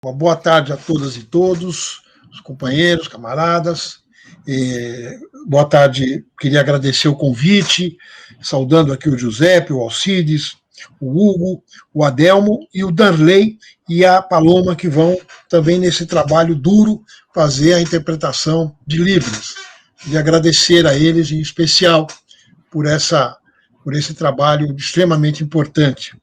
Uma boa tarde a todas e todos, os companheiros, camaradas. Boa tarde, queria agradecer o convite, saudando aqui o Giuseppe, o Alcides, o Hugo, o Adelmo e o Darley e a Paloma, que vão também nesse trabalho duro fazer a interpretação de livros. Queria agradecer a eles, em especial, por esse trabalho extremamente importante.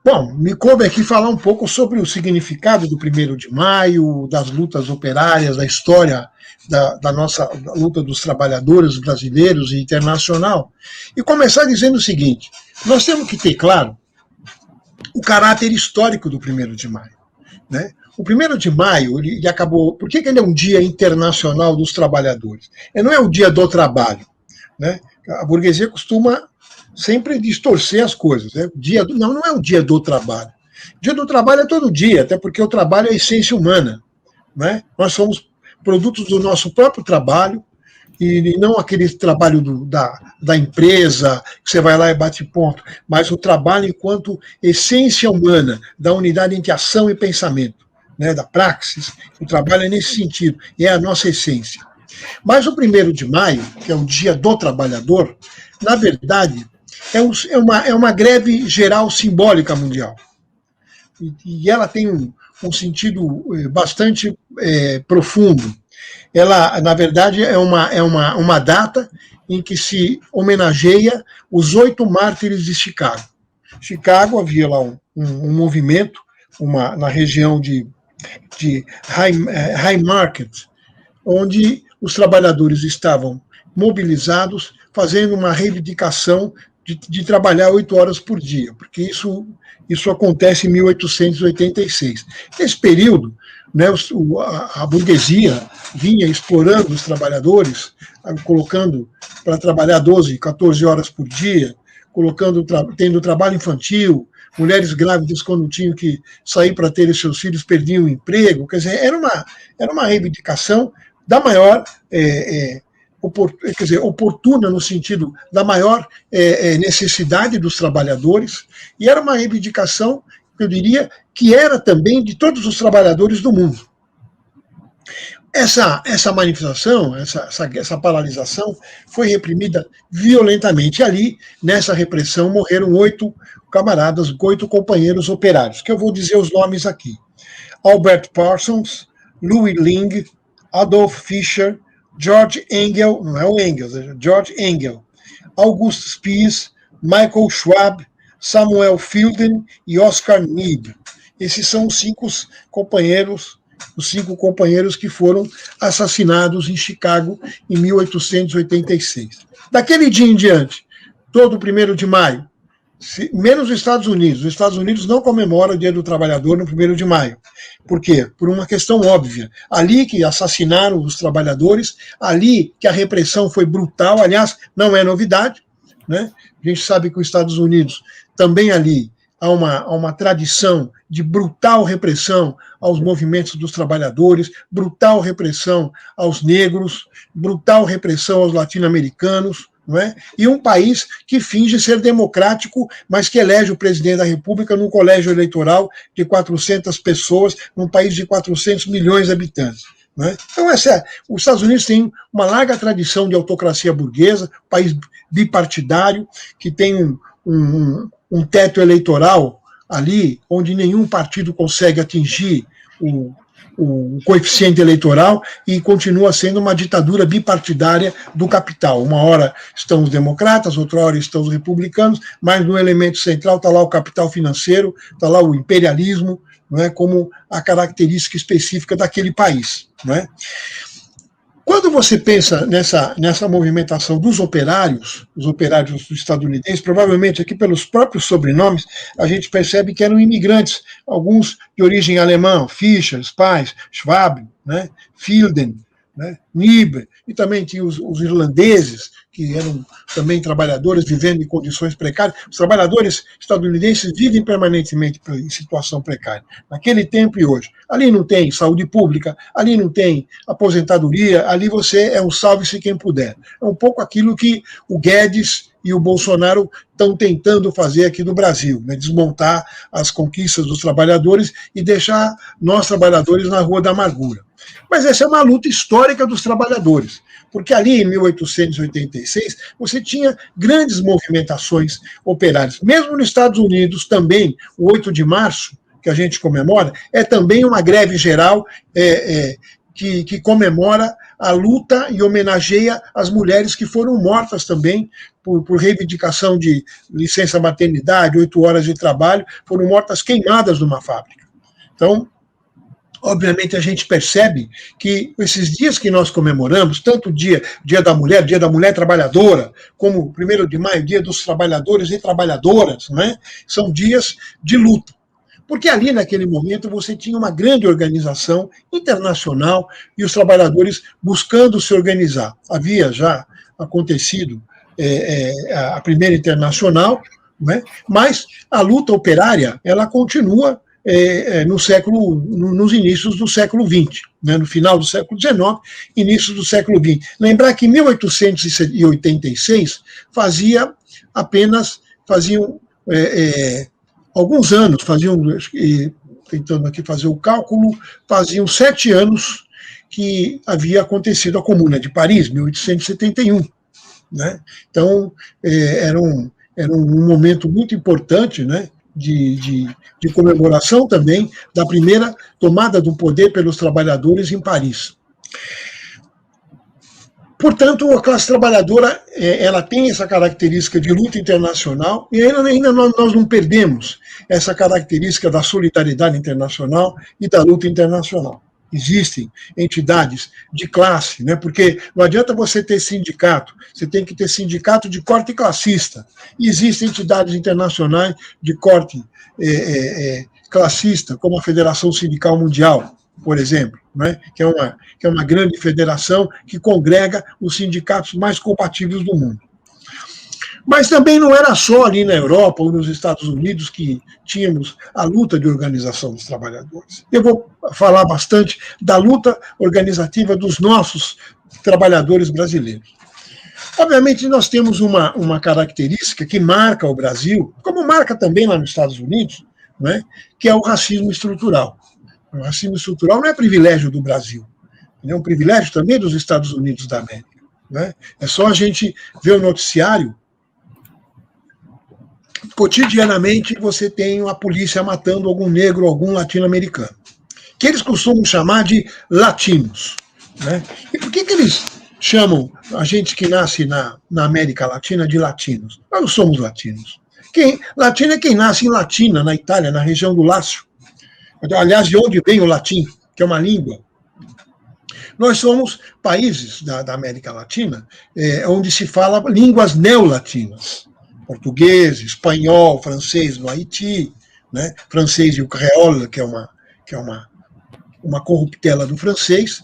Bom, me coube aqui falar um pouco sobre o significado do 1º de maio, das lutas operárias, da história da nossa luta dos trabalhadores brasileiros e internacional, e começar dizendo o seguinte: nós temos que ter claro o caráter histórico do 1º de maio. Né? O 1º de maio, ele acabou... Por que ele é um dia internacional dos trabalhadores? Ele não é o dia do trabalho. Né? A burguesia costuma sempre distorcer as coisas. Né? Não é o dia do trabalho. O dia do trabalho é todo dia, até porque o trabalho é a essência humana. Né? Nós somos produtos do nosso próprio trabalho, e não aquele trabalho da empresa, que você vai lá e bate ponto, mas o trabalho enquanto essência humana, da unidade entre ação e pensamento, né? Da praxis. O trabalho é nesse sentido, é a nossa essência. Mas o 1º de maio, que é o dia do trabalhador, na verdade, é uma greve geral simbólica mundial. E ela tem um sentido bastante profundo. Ela, na verdade, é uma data em que se homenageia os 8 mártires de Chicago. Chicago, havia lá um movimento na região de High Market, onde os trabalhadores estavam mobilizados, fazendo uma reivindicação de trabalhar 8 horas por dia, porque isso acontece em 1886. Nesse período, né, a burguesia vinha explorando os trabalhadores, colocando para trabalhar 12, 14 horas por dia, tendo trabalho infantil, mulheres grávidas, quando tinham que sair para ter seus filhos, perdiam o emprego. Quer dizer, era uma reivindicação da maior... oportuna no sentido da maior necessidade dos trabalhadores, e era uma reivindicação, eu diria, que era também de todos os trabalhadores do mundo. Essa manifestação, essa paralisação, foi reprimida violentamente. E ali, nessa repressão, morreram 8 camaradas, 8 companheiros operários, que eu vou dizer os nomes aqui: Albert Parsons, Louis Ling, Adolf Fischer, George Engel, não é o Engels, é George Engel, August Spies, Michael Schwab, Samuel Fielden e Oscar Neebe. Esses são os 5 companheiros que foram assassinados em Chicago em 1886. Daquele dia em diante, todo o 1º de maio, menos os Estados Unidos não comemoram o Dia do Trabalhador no 1º de maio. Por quê? Por uma questão óbvia. Ali que assassinaram os trabalhadores, ali que a repressão foi brutal, aliás, não é novidade, né? A gente sabe que os Estados Unidos também ali há uma tradição de brutal repressão aos movimentos dos trabalhadores, brutal repressão aos negros, brutal repressão aos latino-americanos, não é? E um país que finge ser democrático, mas que elege o presidente da República num colégio eleitoral de 400 pessoas, num país de 400 milhões de habitantes. Não é? Então, os Estados Unidos têm uma larga tradição de autocracia burguesa, país bipartidário, que tem um teto eleitoral ali, onde nenhum partido consegue atingir o coeficiente eleitoral, e continua sendo uma ditadura bipartidária do capital. Uma hora estão os democratas, outra hora estão os republicanos, mas no elemento central está lá o capital financeiro, está lá o imperialismo, não é, como a característica específica daquele país. Não é? Quando você pensa nessa movimentação dos operários, os operários estadunidenses, provavelmente aqui pelos próprios sobrenomes, a gente percebe que eram imigrantes, alguns de origem alemã, Fischer, Spies, Schwab, né, Fielden, né, Niebuhr, e também tinha os irlandeses, que eram também trabalhadores vivendo em condições precárias. Os trabalhadores estadunidenses vivem permanentemente em situação precária, naquele tempo e hoje. Ali não tem saúde pública, ali não tem aposentadoria, ali você é um salve-se quem puder. É um pouco aquilo que o Guedes e o Bolsonaro estão tentando fazer aqui no Brasil, né, desmontar as conquistas dos trabalhadores e deixar nós trabalhadores na rua da amargura. Mas essa é uma luta histórica dos trabalhadores, porque ali em 1886 você tinha grandes movimentações operárias. Mesmo nos Estados Unidos também, o 8 de março, que a gente comemora, é também uma greve geral que comemora a luta e homenageia as mulheres que foram mortas também por reivindicação de licença maternidade, 8 horas de trabalho, foram mortas queimadas numa fábrica. Então, obviamente, a gente percebe que esses dias que nós comemoramos, tanto o Dia da Mulher Trabalhadora, como o 1º de maio, Dia dos Trabalhadores e Trabalhadoras, né, são dias de luta. Porque ali, naquele momento, você tinha uma grande organização internacional e os trabalhadores buscando se organizar. Havia já acontecido a primeira internacional, né? Mas a luta operária ela continua nos inícios do século XX, né? No final do século XIX, início do século XX. Lembrar que em 1886 faziam alguns anos, tentando aqui fazer o cálculo, faziam 7 anos que havia acontecido a Comuna de Paris, 1871. Né? Então, era um momento muito importante, né, de comemoração também da primeira tomada do poder pelos trabalhadores em Paris. Portanto, a classe trabalhadora ela tem essa característica de luta internacional e ainda nós não perdemos essa característica da solidariedade internacional e da luta internacional. Existem entidades de classe, né? Porque não adianta você ter sindicato, você tem que ter sindicato de corte classista. E existem entidades internacionais de corte classista, como a Federação Sindical Mundial, por exemplo, né? que é uma grande federação que congrega os sindicatos mais compatíveis do mundo. Mas também não era só ali na Europa ou nos Estados Unidos que tínhamos a luta de organização dos trabalhadores. Eu vou falar bastante da luta organizativa dos nossos trabalhadores brasileiros. Obviamente, nós temos uma característica que marca o Brasil, como marca também lá nos Estados Unidos, né, que é o racismo estrutural. O racismo estrutural não é privilégio do Brasil, é um privilégio também dos Estados Unidos da América. Né? É só a gente ver o noticiário. Cotidianamente você tem a polícia matando algum negro, algum latino-americano, que eles costumam chamar de latinos. Né? E por que eles chamam a gente que nasce na América Latina de latinos? Nós não somos latinos. Latino é quem nasce em Latina, na Itália, na região do Lácio. Aliás, de onde vem o latim, que é uma língua. Nós somos países da América Latina onde se fala línguas neolatinas. Português, espanhol, francês no Haiti, né? Francês e o creole, que é uma corruptela do francês,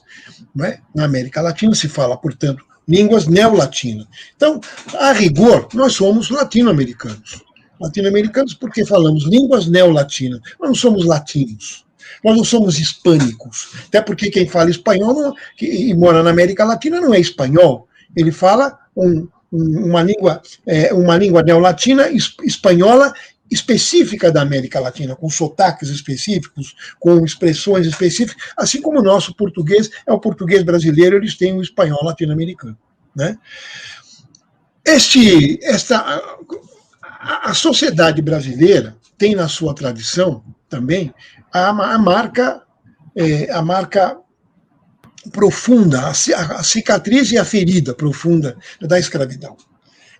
né? Na América Latina se fala, portanto, línguas neolatinas. Então, a rigor, nós somos latino-americanos. Latino-americanos porque falamos línguas neolatinas. Nós não somos latinos. Nós não somos hispânicos. Até porque quem fala espanhol e mora na América Latina não é espanhol. Ele fala uma língua neolatina, espanhola, específica da América Latina, com sotaques específicos, com expressões específicas, assim como o nosso português é o português brasileiro, eles têm o espanhol latino-americano. Né? A sociedade brasileira tem na sua tradição também a marca profunda, a cicatriz e a ferida profunda da escravidão.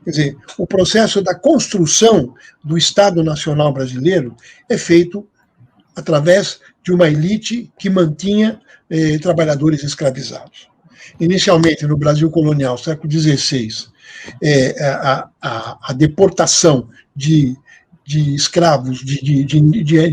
Quer dizer, o processo da construção do Estado Nacional Brasileiro é feito através de uma elite que mantinha trabalhadores escravizados. Inicialmente, no Brasil colonial, século XVI, a deportação de escravos, de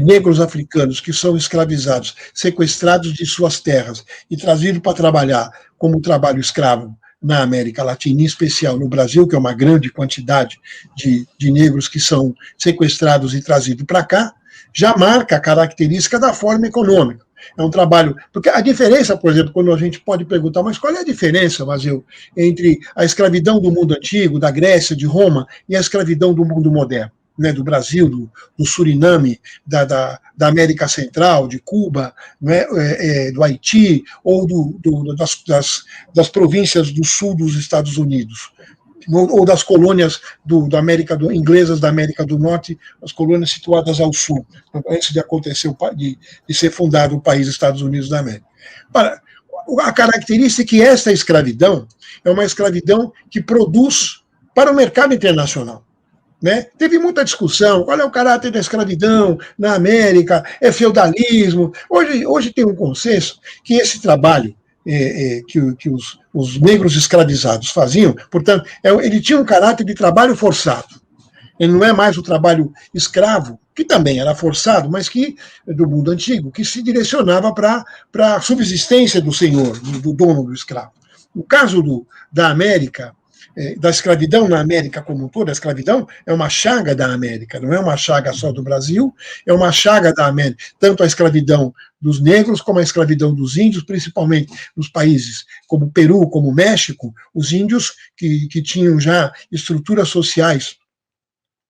negros africanos que são escravizados, sequestrados de suas terras e trazidos para trabalhar como trabalho escravo na América Latina, em especial no Brasil, que é uma grande quantidade de negros que são sequestrados e trazidos para cá, já marca a característica da forma econômica. É um trabalho. Porque a diferença, por exemplo, quando a gente pode perguntar, mas qual é a diferença, Mazeu, entre a escravidão do mundo antigo, da Grécia, de Roma, e a escravidão do mundo moderno? Né, do Brasil, do Suriname, da América Central, de Cuba, né, do Haiti, ou das províncias do sul dos Estados Unidos, ou das colônias inglesas da América do Norte, as colônias situadas ao sul, antes de acontecer, de ser fundado o país Estados Unidos da América. A característica é que esta escravidão é uma escravidão que produz para o mercado internacional. Né? Teve muita discussão, qual é o caráter da escravidão na América, é feudalismo. Hoje tem um consenso que esse trabalho que os negros escravizados faziam, portanto, ele tinha um caráter de trabalho forçado. Ele não é mais o trabalho escravo, que também era forçado, mas que do mundo antigo, que se direcionava para a subsistência do senhor, do dono do escravo. No caso da América, da escravidão na América como um todo, a escravidão é uma chaga da América, não é uma chaga só do Brasil, é uma chaga da América, tanto a escravidão dos negros como a escravidão dos índios, principalmente nos países como Peru, como México, os índios que tinham já estruturas sociais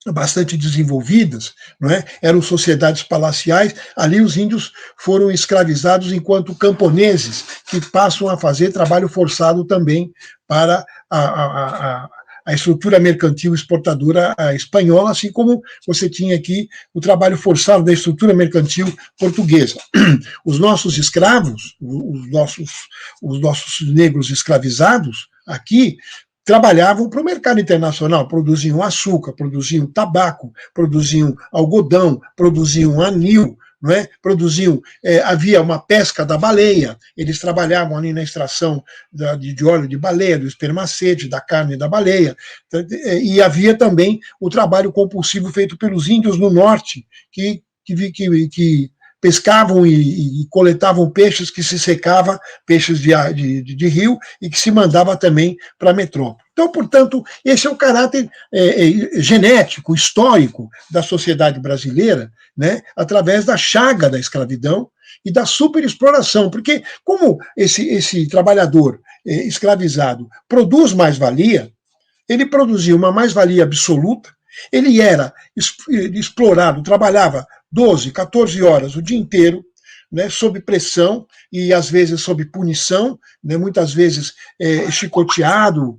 bastante desenvolvidas, não é? Eram sociedades palaciais, ali os índios foram escravizados enquanto camponeses, que passam a fazer trabalho forçado também para a estrutura mercantil exportadora espanhola, assim como você tinha aqui o trabalho forçado da estrutura mercantil portuguesa. Os nossos escravos, os nossos negros escravizados aqui, trabalhavam para o mercado internacional, produziam açúcar, produziam tabaco, produziam algodão, produziam anil, não é? Havia uma pesca da baleia, eles trabalhavam ali na extração de óleo de baleia, do espermacete, da carne da baleia, e havia também o trabalho compulsivo feito pelos índios no norte, que pescavam e coletavam peixes que se secava, peixes de rio, e que se mandava também para a metrópole. Então, portanto, esse é o caráter genético, histórico da sociedade brasileira, né, através da chaga da escravidão e da superexploração, porque como esse trabalhador escravizado produz mais-valia, ele produzia uma mais-valia absoluta, ele era explorado, trabalhava 12, 14 horas o dia inteiro, né, sob pressão e às vezes sob punição, né, muitas vezes chicoteado,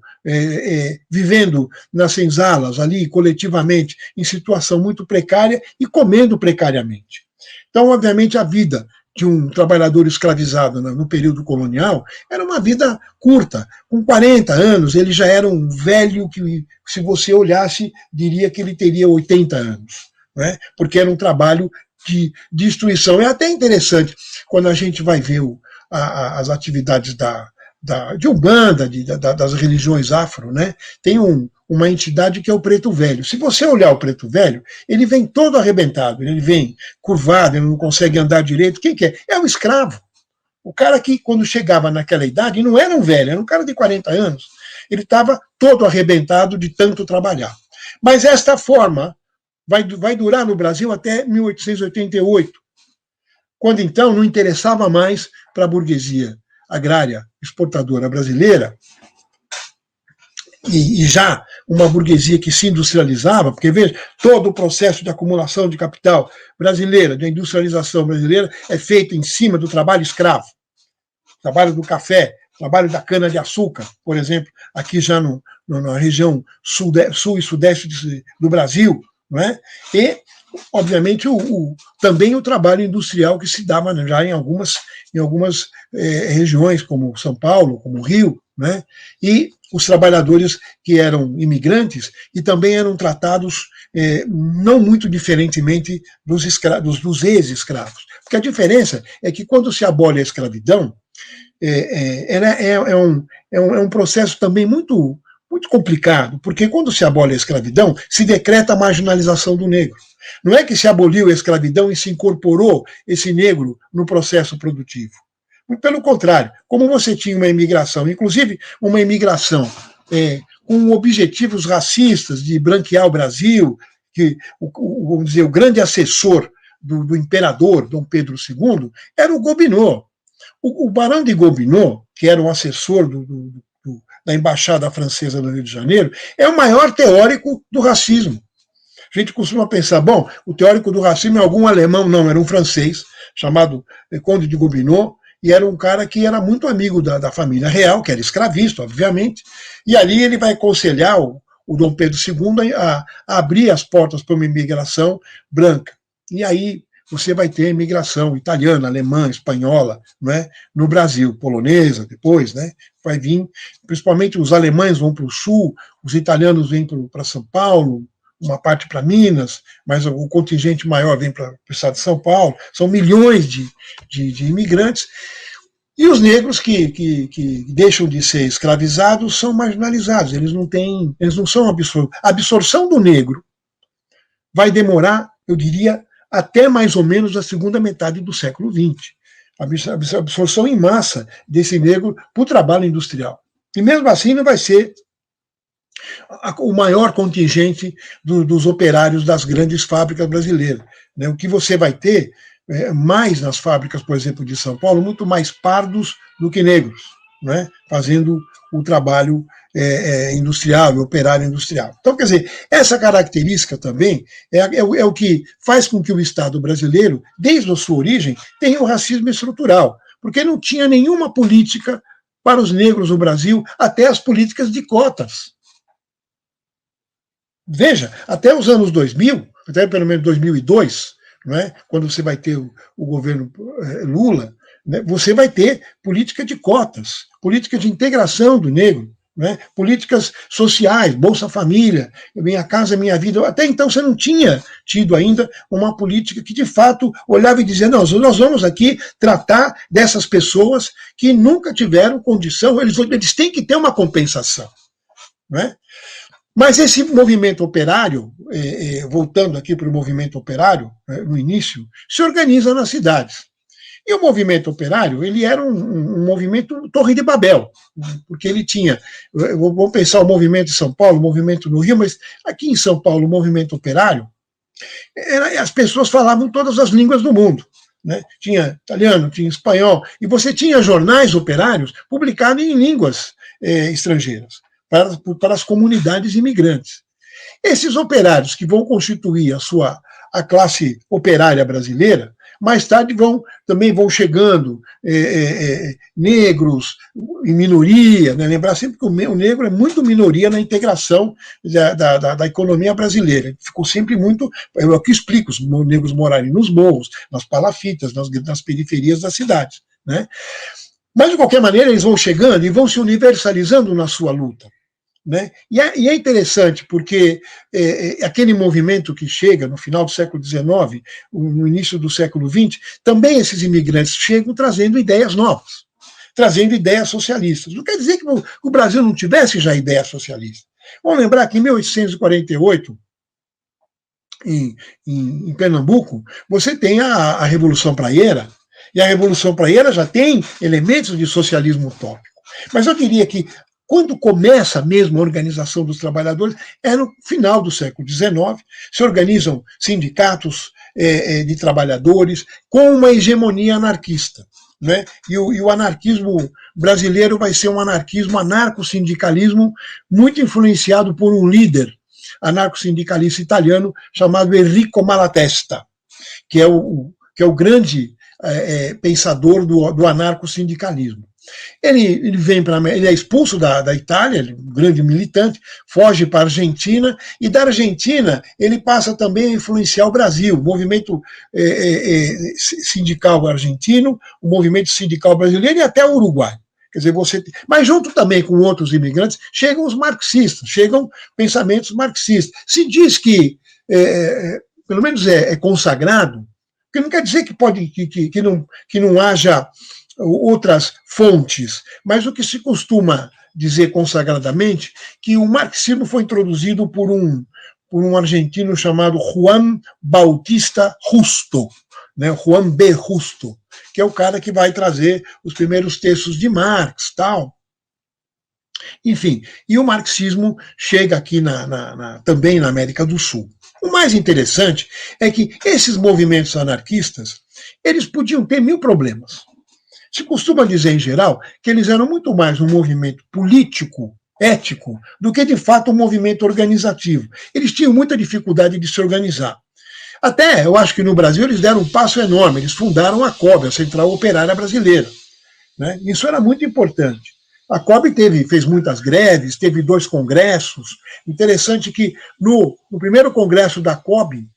vivendo nas senzalas ali coletivamente em situação muito precária e comendo precariamente. Então, obviamente, a vida de um trabalhador escravizado no período colonial era uma vida curta. Com 40 anos, ele já era um velho que, se você olhasse, diria que ele teria 80 anos, né? Porque era um trabalho de destruição. É até interessante quando a gente vai ver as atividades de Umbanda, das religiões afro, né? Tem uma entidade que é o preto velho. Se você olhar o preto velho, ele vem todo arrebentado, ele vem curvado, ele não consegue andar direito. Quem que é? É o escravo. O cara que, quando chegava naquela idade, não era um velho, era um cara de 40 anos. Ele estava todo arrebentado de tanto trabalhar. Mas esta forma vai durar no Brasil até 1888, quando então não interessava mais para a burguesia agrária exportadora brasileira, e já uma burguesia que se industrializava, porque veja, todo o processo de acumulação de capital brasileira, de industrialização brasileira, é feito em cima do trabalho escravo, trabalho do café, trabalho da cana-de-açúcar, por exemplo, aqui já na região sul e sudeste do Brasil, não é? E, obviamente, também o trabalho industrial que se dava já em algumas regiões, como São Paulo, como Rio, né? E os trabalhadores que eram imigrantes e também eram tratados não muito diferentemente dos ex-escravos. Porque a diferença é que, quando se abole a escravidão, é um processo também muito complicado, porque quando se abole a escravidão, se decreta a marginalização do negro. Não é que se aboliu a escravidão e se incorporou esse negro no processo produtivo. Pelo contrário, como você tinha uma imigração, inclusive uma imigração com objetivos racistas de branquear o Brasil, que, vamos dizer, o grande assessor do imperador Dom Pedro II era o Gobineau. O Barão de Gobineau, que era um assessor da Embaixada Francesa no Rio de Janeiro, é o maior teórico do racismo. A gente costuma pensar, bom, o teórico do racismo é algum alemão, não, era um francês, chamado Conde de Gobineau, e era um cara que era muito amigo da família real, que era escravista, obviamente, e ali ele vai aconselhar o Dom Pedro II a abrir as portas para uma imigração branca. E aí você vai ter imigração italiana, alemã, espanhola, não é? No Brasil, polonesa depois, né? Vai vir, principalmente os alemães vão para o sul, os italianos vêm para São Paulo, uma parte para Minas, mas o contingente maior vem para o estado de São Paulo. São milhões de imigrantes. E os negros que deixam de ser escravizados são marginalizados, eles não são absorvidos. A absorção do negro vai demorar, eu diria, até mais ou menos a segunda metade do século XX. A absorção em massa desse negro para o trabalho industrial. E mesmo assim não vai ser o maior contingente dos operários das grandes fábricas brasileiras. O que você vai ter mais nas fábricas, por exemplo, de São Paulo, muito mais pardos do que negros, fazendo o trabalho industrial, o operário industrial. Então, quer dizer, essa característica também é o que faz com que o Estado brasileiro, desde a sua origem, tenha o racismo estrutural, porque não tinha nenhuma política para os negros no Brasil, até as políticas de cotas. Veja, até os anos 2000, até pelo menos 2002, quando você vai ter o governo Lula, você vai ter política de cotas, política de integração do negro, políticas sociais, Bolsa Família, Minha Casa Minha Vida. Até então você não tinha tido ainda uma política que de fato olhava e dizia, não, nós vamos aqui tratar dessas pessoas que nunca tiveram condição, eles têm que ter uma compensação. Mas esse movimento operário, voltando aqui para o movimento operário, no início, se organiza nas cidades. E o movimento operário, ele era um movimento Torre de Babel, porque ele tinha, vamos pensar o movimento de São Paulo, o movimento no Rio, mas aqui em São Paulo, o movimento operário, as pessoas falavam todas as línguas do mundo. Tinha italiano, tinha espanhol, e você tinha jornais operários publicados em línguas estrangeiras, para as comunidades imigrantes. Esses operários que vão constituir a classe operária brasileira, mais tarde também vão chegando negros em minoria, lembrar sempre que o negro é muito minoria na integração da economia brasileira. Ficou sempre muito, é o que explica, os negros morarem nos morros, nas palafitas, nas periferias das cidades. Mas, de qualquer maneira, eles vão chegando e vão se universalizando na sua luta. E é interessante porque aquele movimento que chega no final do século XIX, no início do século XX, também esses imigrantes chegam trazendo ideias novas, trazendo ideias socialistas. Não quer dizer que o Brasil não tivesse já ideia socialista. Vamos lembrar que em 1848, em Pernambuco, você tem a Revolução Praieira, e a Revolução Praieira já tem elementos de socialismo utópico. Mas eu diria que quando começa mesmo a organização dos trabalhadores, é no final do século XIX, se organizam sindicatos de trabalhadores com uma hegemonia anarquista. E o anarquismo brasileiro vai ser um anarco-sindicalismo muito influenciado por um líder anarco-sindicalista italiano chamado Enrico Malatesta, que é o grande pensador do anarco-sindicalismo. Ele é expulso da Itália, ele é um grande militante, foge para a Argentina, e da Argentina ele passa também a influenciar o Brasil, o movimento sindical argentino, o movimento sindical brasileiro e até o Uruguai. Quer dizer, mas junto também com outros imigrantes, chegam os marxistas, chegam pensamentos marxistas. Se diz que, pelo menos é consagrado, que não quer dizer que não haja outras fontes, mas o que se costuma dizer consagradamente, que o marxismo foi introduzido por um argentino chamado Juan Bautista Justo, Juan B. Justo, que é o cara que vai trazer os primeiros textos de Marx, tal. Enfim, e o marxismo chega aqui também na América do Sul. O mais interessante é que esses movimentos anarquistas, eles podiam ter mil problemas. Se costuma dizer, em geral, que eles eram muito mais um movimento político, ético, do que, de fato, um movimento organizativo. Eles tinham muita dificuldade de se organizar. Até, eu acho que no Brasil eles deram um passo enorme, eles fundaram a COB, a Central Operária Brasileira. Né? Isso era muito importante. A COB fez muitas greves, teve 2 congressos. Interessante que no primeiro congresso da COB,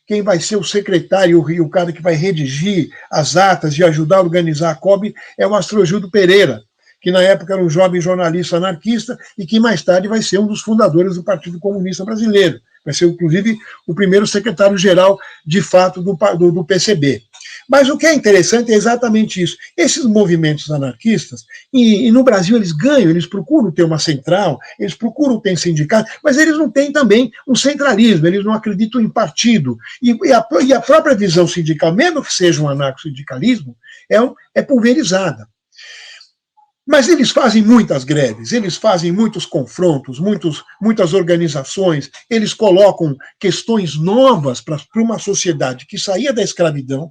quem vai ser o secretário e o cara que vai redigir as atas e ajudar a organizar a COB é o Astrogildo Pereira, que na época era um jovem jornalista anarquista e que mais tarde vai ser um dos fundadores do Partido Comunista Brasileiro. Vai ser, inclusive, o primeiro secretário-geral, de fato, do PCB. Mas o que é interessante é exatamente isso. Esses movimentos anarquistas, e no Brasil eles ganham, eles procuram ter uma central, eles procuram ter sindicato, mas eles não têm também um centralismo, eles não acreditam em partido. E a própria visão sindical, mesmo que seja um anarco-sindicalismo, é pulverizada. Mas eles fazem muitas greves, eles fazem muitos confrontos, muitas organizações, eles colocam questões novas para uma sociedade que saía da escravidão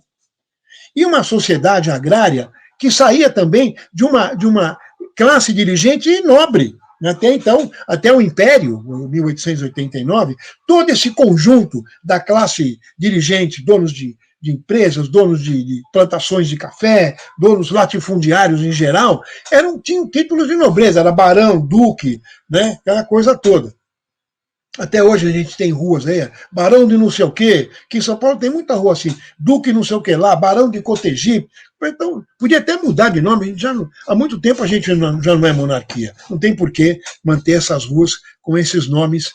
e uma sociedade agrária que saía também de uma classe dirigente nobre. Até então, até o Império, em 1889, todo esse conjunto da classe dirigente, donos de empresas, donos de plantações de café, donos latifundiários em geral, tinham títulos de nobreza, era barão, duque, né, aquela coisa toda. Até hoje a gente tem ruas aí, barão de não sei o quê, que em São Paulo tem muita rua assim, duque não sei o que lá, barão de Cotegipe. Então, podia até mudar de nome, a gente há muito tempo a gente já não é monarquia. Não tem por que manter essas ruas com esses nomes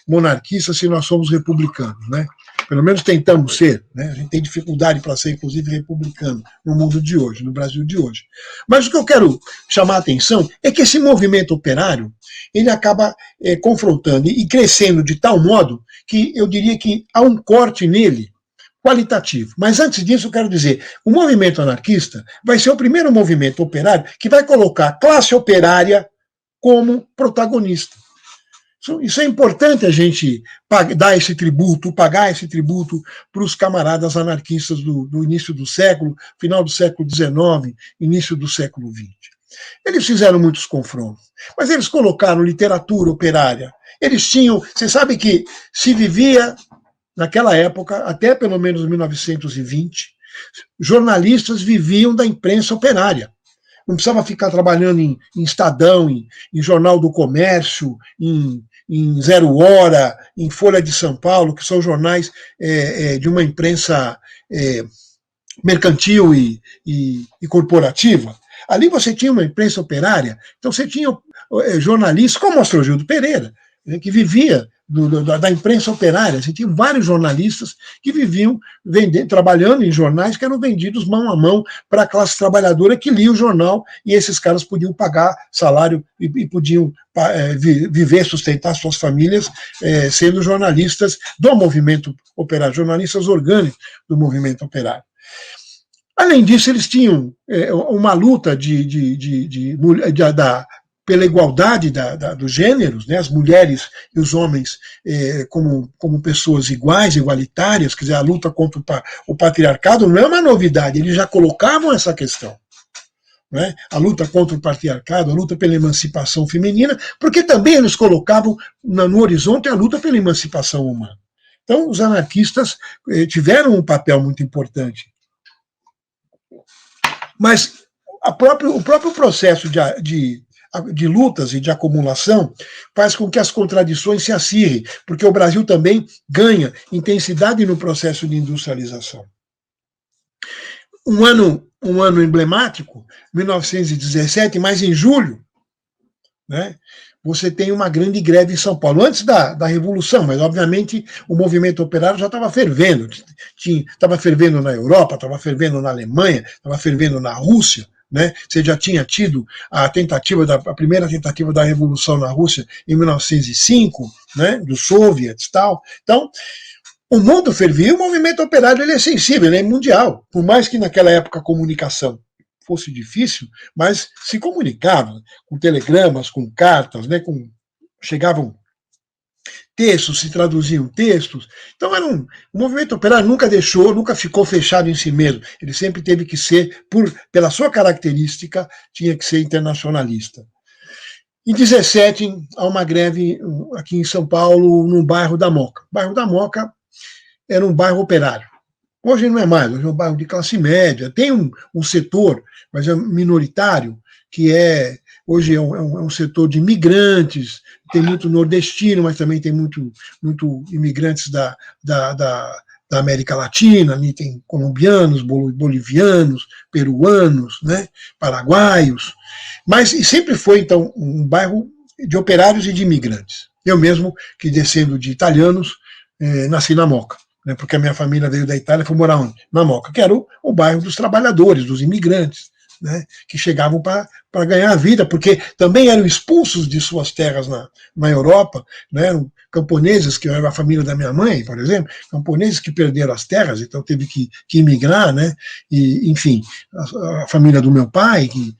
monarquistas se nós somos republicanos, né? Pelo menos tentamos ser, né? A gente tem dificuldade para ser, inclusive, republicano no mundo de hoje, no Brasil de hoje. Mas o que eu quero chamar a atenção é que esse movimento operário, ele acaba confrontando e crescendo de tal modo que eu diria que há um corte nele qualitativo. Mas antes disso, eu quero dizer, o movimento anarquista vai ser o primeiro movimento operário que vai colocar a classe operária como protagonista. Isso é importante a gente pagar esse tributo para os camaradas anarquistas do início do século, final do século XIX, início do século XX. Eles fizeram muitos confrontos, mas eles colocaram literatura operária. Eles tinham, você sabe que se vivia, naquela época, até pelo menos 1920, jornalistas viviam da imprensa operária. Não precisava ficar trabalhando em Estadão, em Jornal do Comércio, em Zero Hora, em Folha de São Paulo, que são jornais de uma imprensa mercantil e corporativa. Ali você tinha uma imprensa operária, então você tinha jornalistas, como o Astrogildo Pereira, que vivia da imprensa operária. Você tinha vários jornalistas que viviam trabalhando em jornais que eram vendidos mão a mão para a classe trabalhadora que lia o jornal, e esses caras podiam pagar salário e podiam viver, sustentar suas famílias sendo jornalistas do movimento operário, jornalistas orgânicos do movimento operário. Além disso, eles tinham uma luta pela igualdade dos gêneros, né, as mulheres e os homens como pessoas iguais, igualitárias, quer dizer, a luta contra o patriarcado não é uma novidade, eles já colocavam essa questão. Né, a luta contra o patriarcado, a luta pela emancipação feminina, porque também eles colocavam no horizonte a luta pela emancipação humana. Então, os anarquistas tiveram um papel muito importante. Mas o próprio processo de lutas e de acumulação faz com que as contradições se acirrem, porque o Brasil também ganha intensidade no processo de industrialização. Um ano emblemático, 1917, mas em julho, né, você tem uma grande greve em São Paulo, antes da Revolução, mas obviamente o movimento operário já estava fervendo. Estava fervendo na Europa, estava fervendo na Alemanha, estava fervendo na Rússia. Né? Você já tinha tido a primeira tentativa da Revolução na Rússia em 1905, né, dos soviets e tal. Então, o mundo fervia, o movimento operário ele é sensível, ele é mundial. Por mais que naquela época a comunicação fosse difícil, mas se comunicava com telegramas, com cartas, né, chegavam textos, se traduziam textos. Então, o movimento operário nunca deixou, nunca ficou fechado em si mesmo. Ele sempre teve que ser, pela sua característica, tinha que ser internacionalista. Em 17, há uma greve aqui em São Paulo, no bairro da Moca. O bairro da Moca era um bairro operário. Hoje não é mais, hoje é um bairro de classe média. Tem um setor, mas é minoritário, que hoje é um setor de imigrantes, tem muito nordestino, mas também tem muito imigrantes da América Latina, ali tem colombianos, bolivianos, peruanos, né, paraguaios, mas sempre foi, então, um bairro de operários e de imigrantes. Eu mesmo, que descendo de italianos, nasci na Moca, né, porque a minha família veio da Itália e foi morar onde? Na Moca, que era o bairro dos trabalhadores, dos imigrantes, né, que chegavam para ganhar a vida, porque também eram expulsos de suas terras na Europa, né, eram camponeses, que era a família da minha mãe, por exemplo, camponeses que perderam as terras, então teve que imigrar, né, e, enfim, a família do meu pai, que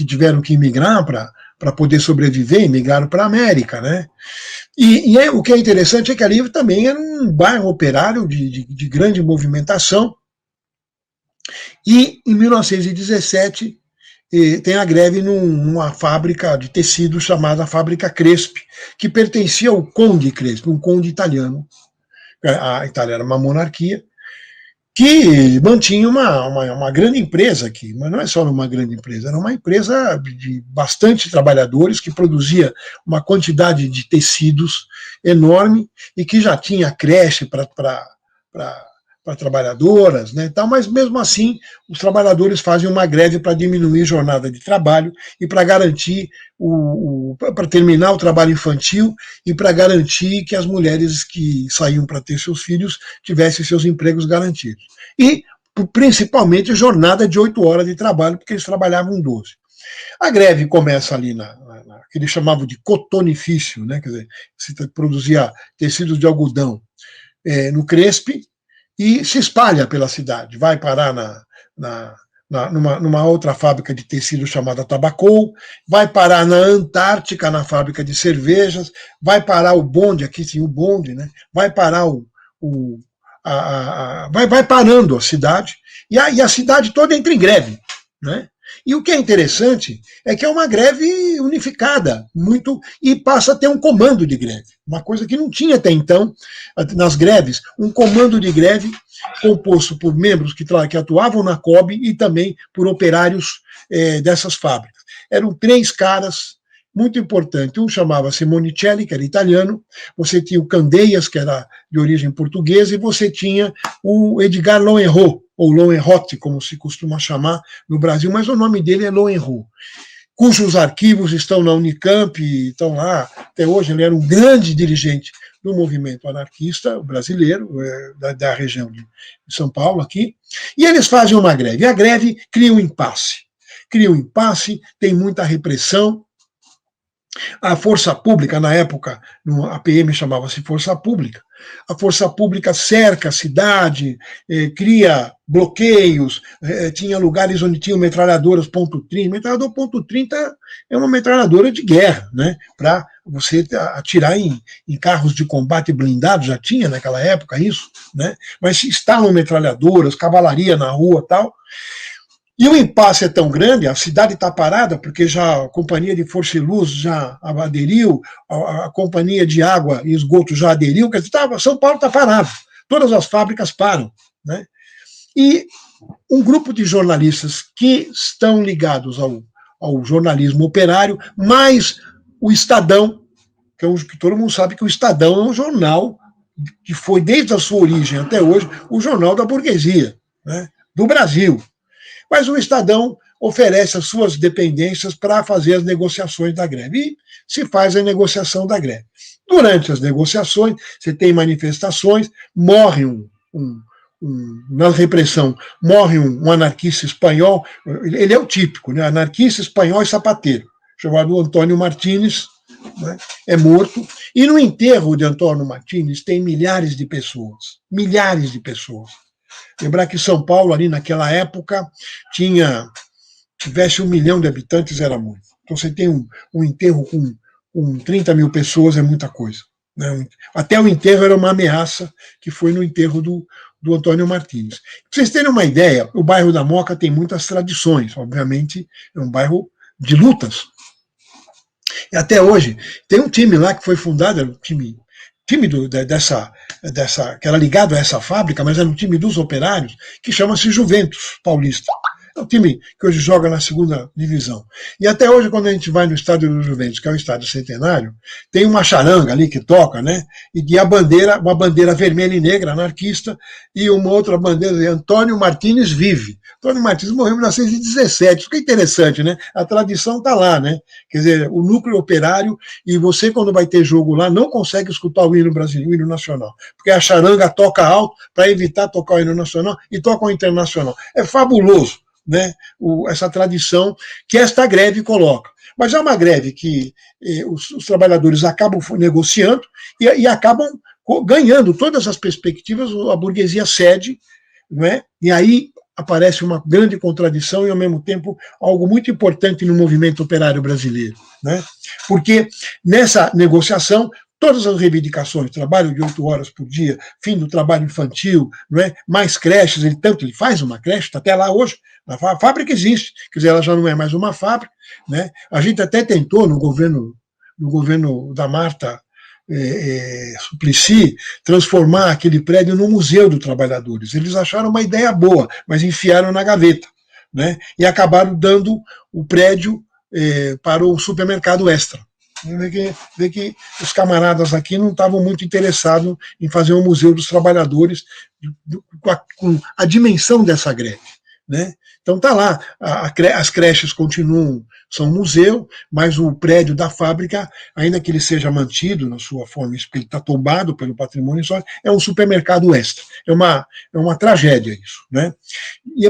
tiveram que imigrar para poder sobreviver, migraram para a América, né? O que é interessante é que ali também era um bairro operário de grande movimentação, e em 1917 tem a greve numa fábrica de tecido chamada Fábrica Crespi, que pertencia ao conde Crespi, um conde italiano. A Itália era uma monarquia, que mantinha uma grande empresa aqui, mas não é só uma grande empresa, era uma empresa de bastante trabalhadores que produzia uma quantidade de tecidos enorme e que já tinha creche para trabalhadoras, né, tal, mas mesmo assim os trabalhadores fazem uma greve para diminuir a jornada de trabalho e para garantir para terminar o trabalho infantil e para garantir que as mulheres que saíam para ter seus filhos tivessem seus empregos garantidos. E principalmente jornada de 8 horas de trabalho, porque eles trabalhavam 12. A greve começa ali que eles chamavam de cotonifício, né, quer dizer, se produzia tecidos de algodão no Crespi, e se espalha pela cidade. Vai parar numa outra fábrica de tecido chamada Tabacou, vai parar na Antártica, na fábrica de cervejas, vai parar o bonde, aqui tinha o bonde, né? Vai parar vai parando a cidade, e a cidade toda entra em greve, né? E o que é interessante é que é uma greve unificada, e passa a ter um comando de greve, uma coisa que não tinha até então nas greves, um comando de greve composto por membros que atuavam na COB e também por operários dessas fábricas. Eram 3 caras muito importantes. Um chamava-se Monicelli, que era italiano, você tinha o Candeias, que era de origem portuguesa, e você tinha o Edgar Lohenrot, ou Lohenrot, como se costuma chamar no Brasil, mas o nome dele é Lohenrot, cujos arquivos estão na Unicamp, estão lá até hoje. Ele era um grande dirigente do movimento anarquista brasileiro, da região de São Paulo, aqui, e eles fazem uma greve. E a greve cria um impasse. Tem muita repressão. A força pública, na época, a PM chamava-se Força Pública, a força pública cerca a cidade, cria bloqueios, tinha lugares onde tinham metralhadoras .30. Metralhadora .30 é uma metralhadora de guerra, né, para você atirar em carros de combate blindados, já tinha naquela época isso, né, mas instalam metralhadoras, cavalaria na rua e tal. E o impasse é tão grande, a cidade está parada, porque já a Companhia de Força e Luz já aderiu, a Companhia de Água e Esgoto já aderiu, quer dizer, São Paulo está parado, todas as fábricas param, né? E um grupo de jornalistas que estão ligados ao jornalismo operário, mais o Estadão, que todo mundo sabe que o Estadão é um jornal que foi, desde a sua origem até hoje, o jornal da burguesia, né, do Brasil. Mas o Estadão oferece as suas dependências para fazer as negociações da greve. E se faz a negociação da greve. Durante as negociações, você tem manifestações, morre na repressão, morre um anarquista espanhol, ele é o típico, né? Anarquista espanhol e sapateiro, chamado Antônio Martínez, né? É morto. E no enterro de Antônio Martínez tem milhares de pessoas. Milhares de pessoas. Lembrar que São Paulo, ali naquela época, tivesse 1 milhão de habitantes, era muito. Então você tem um enterro com 30 mil pessoas, é muita coisa. Né? Até o enterro era uma ameaça, que foi no enterro do Antônio Martins. Para vocês terem uma ideia, o bairro da Moca tem muitas tradições, obviamente é um bairro de lutas. E até hoje, tem um time lá que foi fundado, era um time que era ligado a essa fábrica, mas era um time dos operários, que chama-se Juventus Paulista. É um time que hoje joga na segunda divisão. E até hoje, quando a gente vai no estádio do Juventus, que é um estádio centenário, tem uma charanga ali que toca, né? E a bandeira, uma bandeira vermelha e negra, anarquista, e uma outra bandeira de Antônio Martins vive. Antônio Martins morreu em 1917. Isso que é interessante, né? A tradição está lá, né? Quer dizer, o núcleo operário, e você, quando vai ter jogo lá, não consegue escutar o hino brasileiro, o hino nacional, porque a charanga toca alto para evitar tocar o hino nacional e toca o internacional. É fabuloso, né? Essa tradição que esta greve coloca. Mas é uma greve que os trabalhadores acabam negociando e acabam ganhando todas as perspectivas, a burguesia cede, não é? E aí aparece uma grande contradição e, ao mesmo tempo, algo muito importante no movimento operário brasileiro, né? Porque nessa negociação, todas as reivindicações, trabalho de 8 horas por dia, fim do trabalho infantil, não é? Mais creches, ele faz uma creche, está até lá hoje, a fábrica existe, quer dizer, ela já não é mais uma fábrica, né? A gente até tentou no governo da Marta Suplicy, transformar aquele prédio no Museu dos Trabalhadores. Eles acharam uma ideia boa, mas enfiaram na gaveta, né? E acabaram dando o prédio para o supermercado Extra. Vê que os camaradas aqui não estavam muito interessados em fazer um Museu dos Trabalhadores com a dimensão dessa greve, né? Então está lá, as creches continuam, são museu, mas o prédio da fábrica, ainda que ele seja mantido na sua forma, ele está tombado pelo patrimônio histórico, é um supermercado Extra. É uma tragédia isso, né?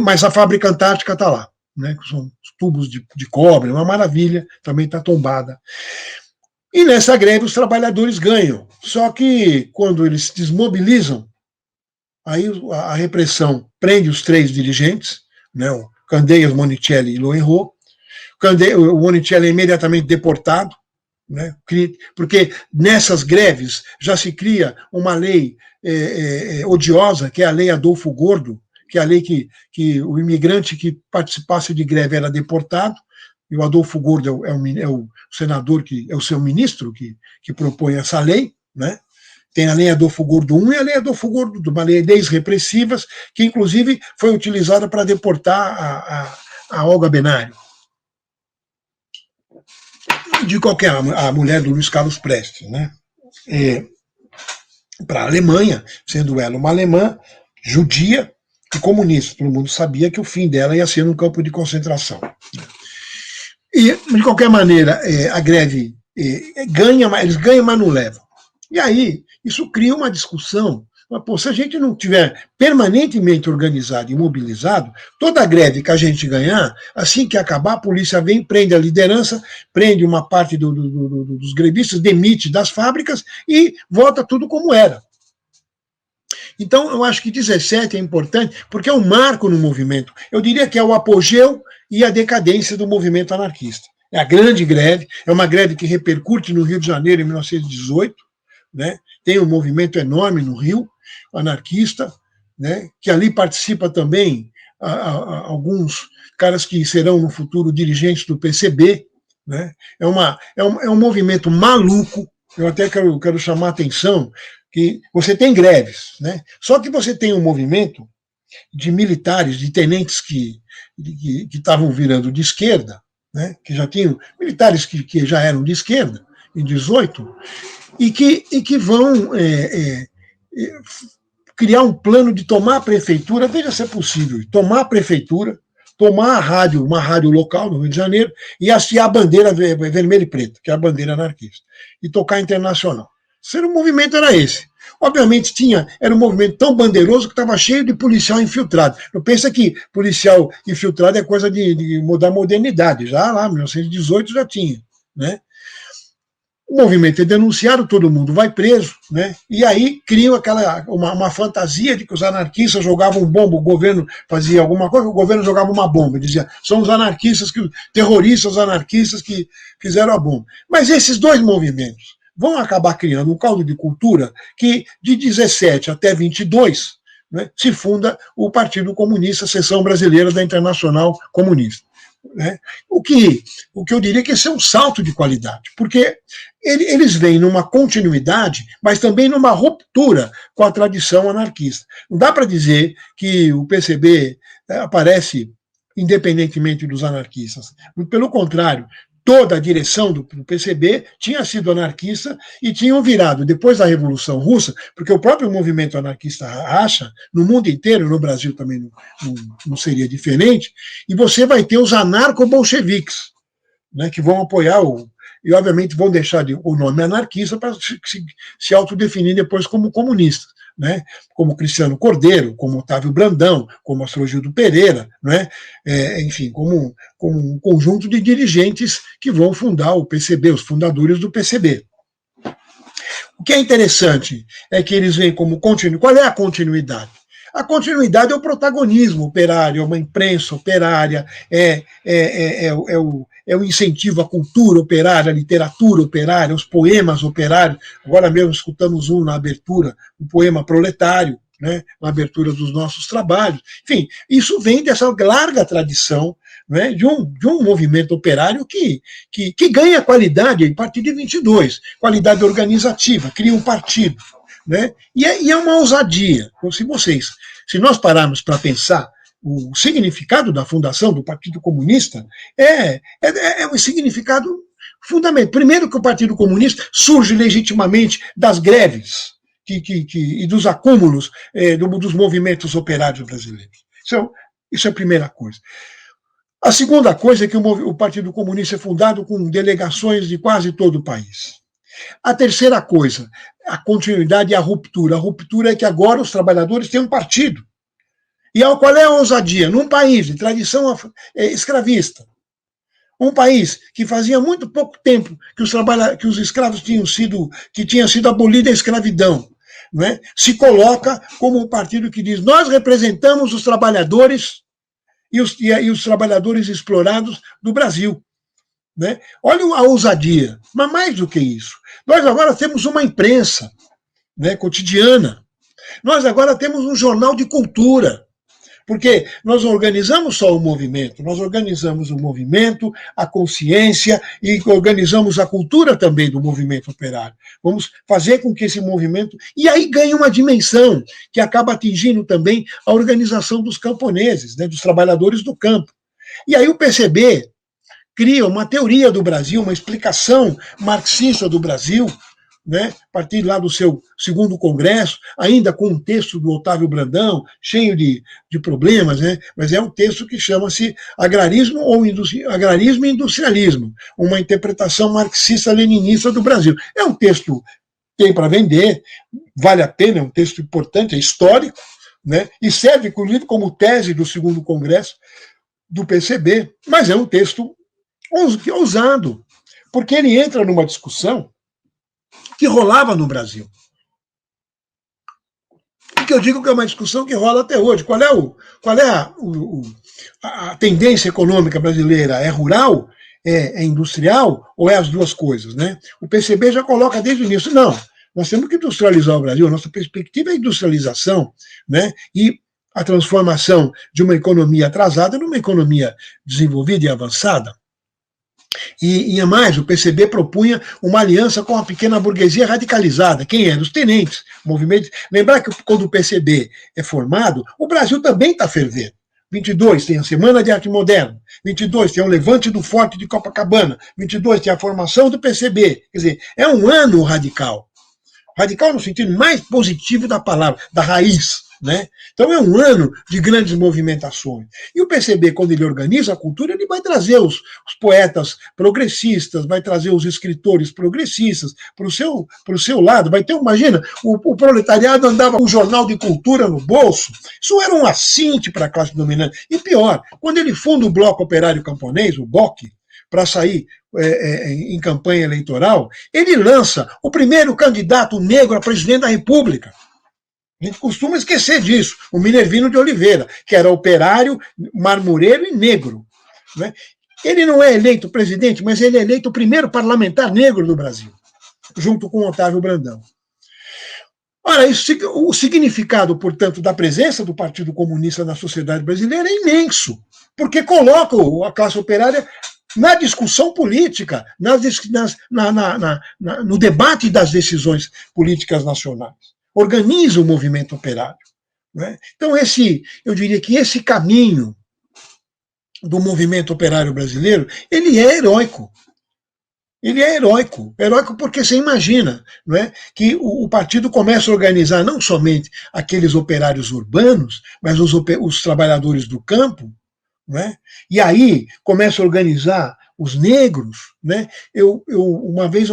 Mas a fábrica Antártica está lá, né? São tubos de cobre, uma maravilha, também está tombada. E nessa greve os trabalhadores ganham. Só que quando eles se desmobilizam, aí a repressão prende os 3 dirigentes, né, o Candeias, Monicelli e Lohenro. O Monicelli é imediatamente deportado, né, porque nessas greves já se cria uma lei odiosa, que é a Lei Adolfo Gordo, que é a lei que o imigrante que participasse de greve era deportado, e o Adolfo Gordo é o senador, é o seu ministro que propõe essa lei, né? Tem a Lei Adolfo Gordo I e a Lei Adolfo Gordo II, uma lei leis repressivas, que inclusive foi utilizada para deportar a Olga Benário. De qualquer, a mulher do Luiz Carlos Prestes, né? Para a Alemanha, sendo ela uma alemã judia e comunista. Todo mundo sabia que o fim dela ia ser num campo de concentração. E, de qualquer maneira, a greve eles ganham, mas não levam. E aí, isso cria uma discussão. Pô, se a gente não tiver permanentemente organizado e mobilizado, toda a greve que a gente ganhar, assim que acabar, a polícia vem, prende a liderança, prende uma parte dos grevistas, demite das fábricas e volta tudo como era. Então, eu acho que 17 é importante, porque é um marco no movimento. Eu diria que é o apogeu e a decadência do movimento anarquista. É a grande greve, é uma greve que repercute no Rio de Janeiro em 1918, né? Tem um movimento enorme no Rio, anarquista, né? Que ali participa também alguns caras que serão no futuro dirigentes do PCB, né? É um movimento maluco. Eu até quero chamar a atenção que você tem greves, né? Só que você tem um movimento de militares, de tenentes que estavam virando de esquerda, né? Que já tinham militares que já eram de esquerda em 18 e que vão criar um plano de tomar a prefeitura, veja se é possível, tomar a prefeitura, tomar uma rádio local no Rio de Janeiro e hastear a bandeira vermelha e preta, que é a bandeira anarquista, e tocar internacional. O movimento era esse. Obviamente era um movimento tão bandeiroso que estava cheio de policial infiltrado. Não pensa que policial infiltrado é coisa da modernidade. Já lá, em 1918 já tinha, né? O movimento é denunciado, todo mundo vai preso, né? E aí criam uma fantasia de que os anarquistas jogavam bomba, o governo fazia alguma coisa, o governo jogava uma bomba, dizia, são os anarquistas, terroristas anarquistas que fizeram a bomba. Mas esses dois movimentos, vão acabar criando um caldo de cultura que, de 17 até 22, né, se funda o Partido Comunista, a Seção Brasileira da Internacional Comunista. Né? O que eu diria que esse é um salto de qualidade, porque eles vêm numa continuidade, mas também numa ruptura com a tradição anarquista. Não dá para dizer que o PCB aparece independentemente dos anarquistas. Pelo contrário, toda a direção do PCB tinha sido anarquista e tinham virado, depois da Revolução Russa, porque o próprio movimento anarquista racha, no mundo inteiro, no Brasil também não seria diferente, e você vai ter os anarco-bolcheviques, né, que vão apoiar e obviamente vão deixar o nome anarquista para se autodefinir depois como comunistas. Né, como Cristiano Cordeiro, como Otávio Brandão, como Astrogildo Pereira, né, enfim, como um conjunto de dirigentes que vão fundar o PCB, os fundadores do PCB. O que é interessante é que eles veem como continuidade. Qual é a continuidade? A continuidade é o protagonismo operário, é uma imprensa operária, é o incentivo à cultura operária, à literatura operária, aos poemas operários. Agora mesmo escutamos na abertura, um poema proletário, né, na abertura dos nossos trabalhos. Enfim, isso vem dessa larga tradição, né, de um movimento operário que ganha qualidade a partir de 22, qualidade organizativa, cria um partido. Né? E é uma ousadia. Então, se nós pararmos para pensar o significado da fundação do Partido Comunista, é um significado fundamental. Primeiro que o Partido Comunista surge legitimamente das greves e dos acúmulos dos movimentos operários brasileiros. Isso é a primeira coisa. A segunda coisa é que o Partido Comunista é fundado com delegações de quase todo o país. A terceira coisa, a continuidade e a ruptura. A ruptura é que agora os trabalhadores têm um partido. E qual é a ousadia? Num país de tradição escravista, um país que fazia muito pouco tempo que os escravos tinha sido abolida a escravidão, né? Se coloca como um partido que diz: nós representamos os trabalhadores e os trabalhadores explorados do Brasil. Né? Olha a ousadia, mas mais do que isso, nós agora temos uma imprensa, né, cotidiana, nós agora temos um jornal de cultura, porque nós organizamos só o movimento, nós organizamos o movimento, a consciência e organizamos a cultura também do movimento operário. Vamos fazer com que esse movimento... E aí ganha uma dimensão que acaba atingindo também a organização dos camponeses, né, dos trabalhadores do campo. E aí o PCB cria uma teoria do Brasil, uma explicação marxista do Brasil, né, a partir lá do seu segundo congresso, ainda com um texto do Otávio Brandão, cheio de problemas, né, mas é um texto que chama-se Agrarismo e Industrialismo, uma interpretação marxista-leninista do Brasil. É um texto que tem para vender, vale a pena, é um texto importante, é histórico, né, e serve, inclusive, como tese do segundo congresso do PCB, mas é um texto ousado, porque ele entra numa discussão que rolava no Brasil. E que eu digo que é uma discussão que rola até hoje. Qual é a tendência econômica brasileira? É rural? É industrial? Ou é as duas coisas? Né? O PCB já coloca desde o início, não, nós temos que industrializar o Brasil, a nossa perspectiva é a industrialização, né? E a transformação de uma economia atrasada numa economia desenvolvida e avançada. E a mais, o PCB propunha uma aliança com a pequena burguesia radicalizada. Quem eram? Os tenentes. Movimentos. Lembrar que quando o PCB é formado, o Brasil também está fervendo. 22 tem a Semana de Arte Moderna. 22 tem o Levante do Forte de Copacabana. 22 tem a formação do PCB. Quer dizer, é um ano radical. Radical no sentido mais positivo da palavra, da raiz. Né? Então é um ano de grandes movimentações. E o PCB, quando ele organiza a cultura, ele vai trazer os poetas progressistas, vai trazer os escritores progressistas para o seu lado. Vai ter, imagina, o proletariado andava com um jornal de cultura no bolso. Isso era um assinte para a classe dominante. E pior, quando ele funda o Bloco Operário Camponês, o BOC, para sair em campanha eleitoral, ele lança o primeiro candidato negro a presidente da República. A gente costuma esquecer disso, o Minervino de Oliveira, que era operário, marmoreiro e negro. Né? Ele não é eleito presidente, mas ele é eleito o primeiro parlamentar negro do Brasil. junto com Otávio Brandão. Ora, o significado, portanto, da presença do Partido Comunista na sociedade brasileira é imenso, porque coloca a classe operária na discussão política, no debate das decisões políticas nacionais. Organiza o movimento operário. Né? Então, eu diria que esse caminho do movimento operário brasileiro, ele é heróico. Ele é heróico. Heróico porque você imagina, não é, que o partido começa a organizar não somente aqueles operários urbanos, mas os trabalhadores do campo, não é? E aí começa a organizar os negros. Né? Uma vez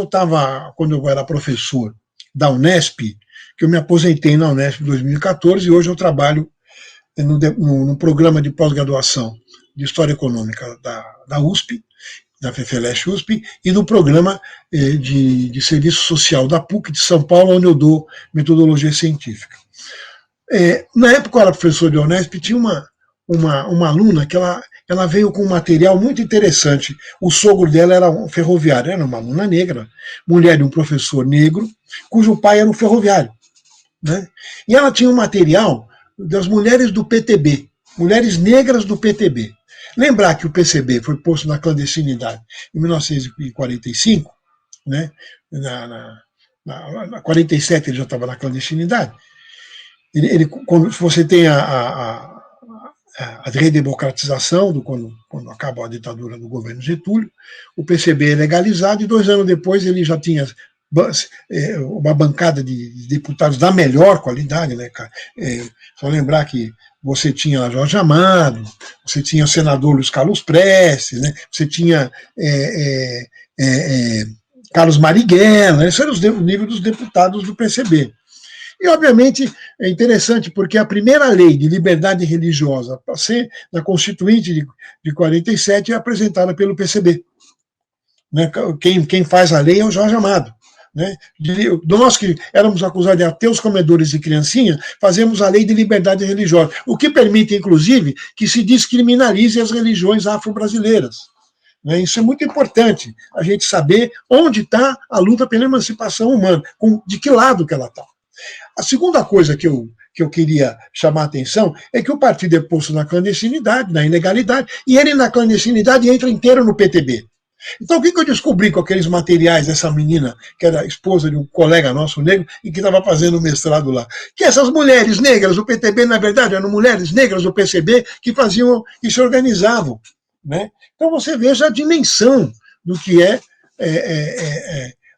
quando eu era professor da Unesp, que eu me aposentei na Unesp em 2014, e hoje eu trabalho no programa de pós-graduação de História Econômica da USP, da FEFELESH-USP, e do programa de Serviço Social da PUC de São Paulo, onde eu dou metodologia científica. Na época eu era professor de Unesp, tinha uma aluna que ela veio com um material muito interessante. O sogro dela era um ferroviário, era uma aluna negra, mulher de um professor negro, cujo pai era um ferroviário. Né? E ela tinha um material das mulheres do PTB, mulheres negras do PTB. Lembrar que o PCB foi posto na clandestinidade em 1945, né? Na 47 ele já estava na clandestinidade. Quando você tem a redemocratização, quando acaba a ditadura do governo Getúlio, o PCB é legalizado e 2 anos depois ele já tinha uma bancada de deputados da melhor qualidade. Né, cara? Só lembrar que você tinha Jorge Amado, você tinha o senador Luiz Carlos Prestes, né, você tinha Carlos Marighella, esse era o nível dos deputados do PCB. E, obviamente, é interessante porque a primeira lei de liberdade religiosa para ser na Constituinte de 47 é apresentada pelo PCB. Né? Quem faz a lei é o Jorge Amado. Né? Nós que éramos acusados de ateus comedores de criancinha, fazemos a lei de liberdade religiosa, o que permite, inclusive, que se descriminalize as religiões afro-brasileiras. Né? Isso é muito importante, a gente saber onde está a luta pela emancipação humana, de que lado que ela está. A segunda coisa que eu queria chamar a atenção é que o partido é posto na clandestinidade, na ilegalidade, e ele na clandestinidade entra inteiro no PTB. Então, o que eu descobri com aqueles materiais dessa menina, que era esposa de um colega nosso negro, e que estava fazendo mestrado lá? Que essas mulheres negras do PTB, na verdade, eram mulheres negras do PCB que faziam e se organizavam. Né? Então, você veja a dimensão do que é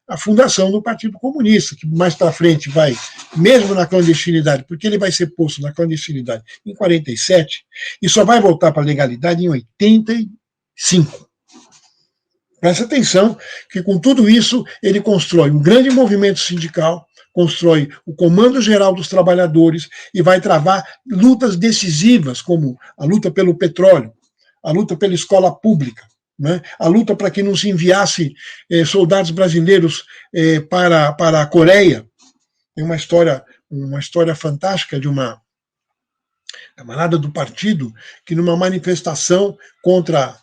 a fundação do Partido Comunista, que mais para frente vai, mesmo na clandestinidade, porque ele vai ser posto na clandestinidade em 47, e só vai voltar para a legalidade em 85. Presta atenção que com tudo isso ele constrói um grande movimento sindical, constrói o Comando Geral dos Trabalhadores e vai travar lutas decisivas, como a luta pelo petróleo, a luta pela escola pública, né? A luta para que não se enviasse soldados brasileiros para a Coreia. Tem uma história fantástica de uma camarada do partido que, numa manifestação contra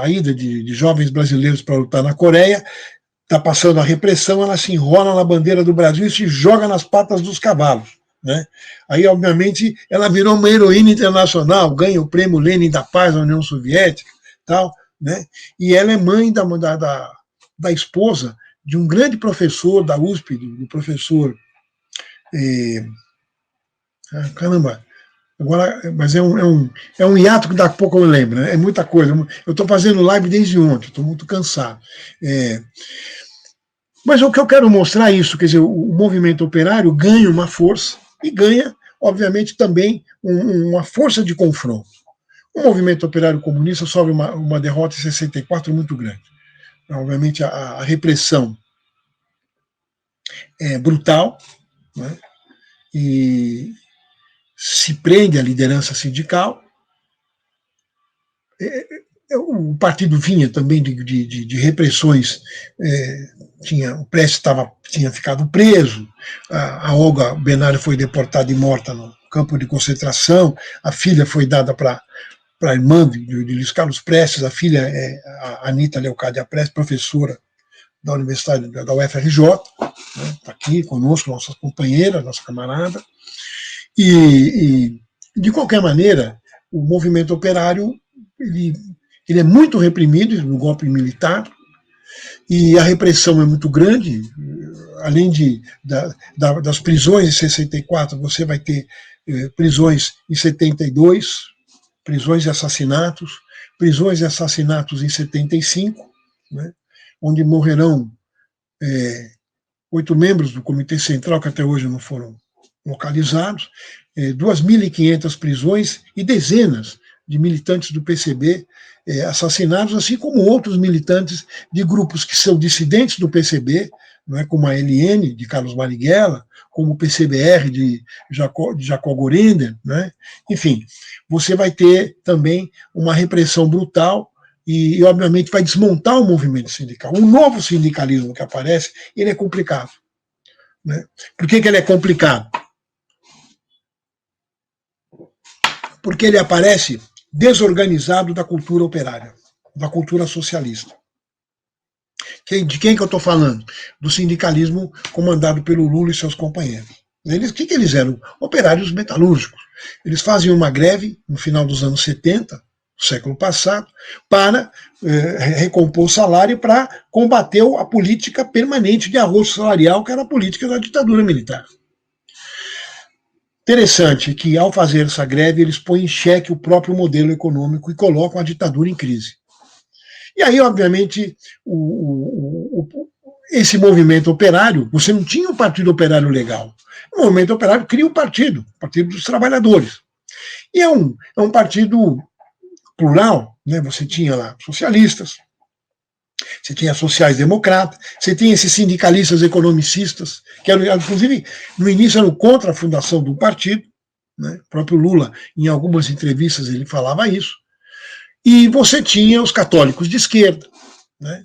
a ida de jovens brasileiros para lutar na Coreia, está passando a repressão, ela se enrola na bandeira do Brasil e se joga nas patas dos cavalos. Né? Aí, obviamente, ela virou uma heroína internacional, ganha o prêmio Lenin da Paz da União Soviética, tal, né? E ela é mãe da esposa de um grande professor da USP, do professor... caramba... Agora, mas é um hiato que daqui a pouco eu lembro, né? É muita coisa. Eu estou fazendo live desde ontem, estou muito cansado. Mas o que eu quero mostrar é isso, quer dizer, o movimento operário ganha uma força e ganha, obviamente, também uma força de confronto. O movimento operário comunista sofre uma derrota em 64 muito grande. Obviamente, a repressão é brutal, né? E se prende à liderança sindical. O partido vinha também de repressões, o Prestes tinha ficado preso, a Olga Benário foi deportada e morta no campo de concentração, a filha foi dada para a irmã de Luiz Carlos Prestes, a filha é a Anita Leocádia Prestes, professora da Universidade da UFRJ, né, está aqui conosco, nossa companheira, nossa camarada, e de qualquer maneira, o movimento operário ele é muito reprimido no golpe militar, e a repressão é muito grande. Além das prisões em 64, você vai ter prisões em 72, prisões e assassinatos em 75, né, onde morrerão 8 membros do Comitê Central, que até hoje não foram localizados, 2.500 prisões e dezenas de militantes do PCB assassinados, assim como outros militantes de grupos que são dissidentes do PCB, não é, como a LN, de Carlos Marighella, como o PCBR de Jacó Gorender, né? Enfim, você vai ter também uma repressão brutal e, obviamente, vai desmontar o movimento sindical. O novo sindicalismo que aparece, ele é complicado. Né? Por que ele é complicado? Porque ele aparece desorganizado da cultura operária, da cultura socialista. De quem que eu estou falando? Do sindicalismo comandado pelo Lula e seus companheiros. O que eles eram? Operários metalúrgicos. Eles faziam uma greve no final dos anos 70, do século passado, para recompor o salário, para combater a política permanente de arrocho salarial, que era a política da ditadura militar. Interessante que, ao fazer essa greve, eles põem em xeque o próprio modelo econômico e colocam a ditadura em crise. E aí, obviamente, esse movimento operário, você não tinha um partido operário legal. O movimento operário cria o Partido dos Trabalhadores. E é um partido plural, né? Você tinha lá socialistas, você tinha sociais-democratas, você tinha esses sindicalistas economicistas, que eram, inclusive, no início eram contra a fundação do partido, né? O próprio Lula, em algumas entrevistas, ele falava isso. E você tinha os católicos de esquerda, né?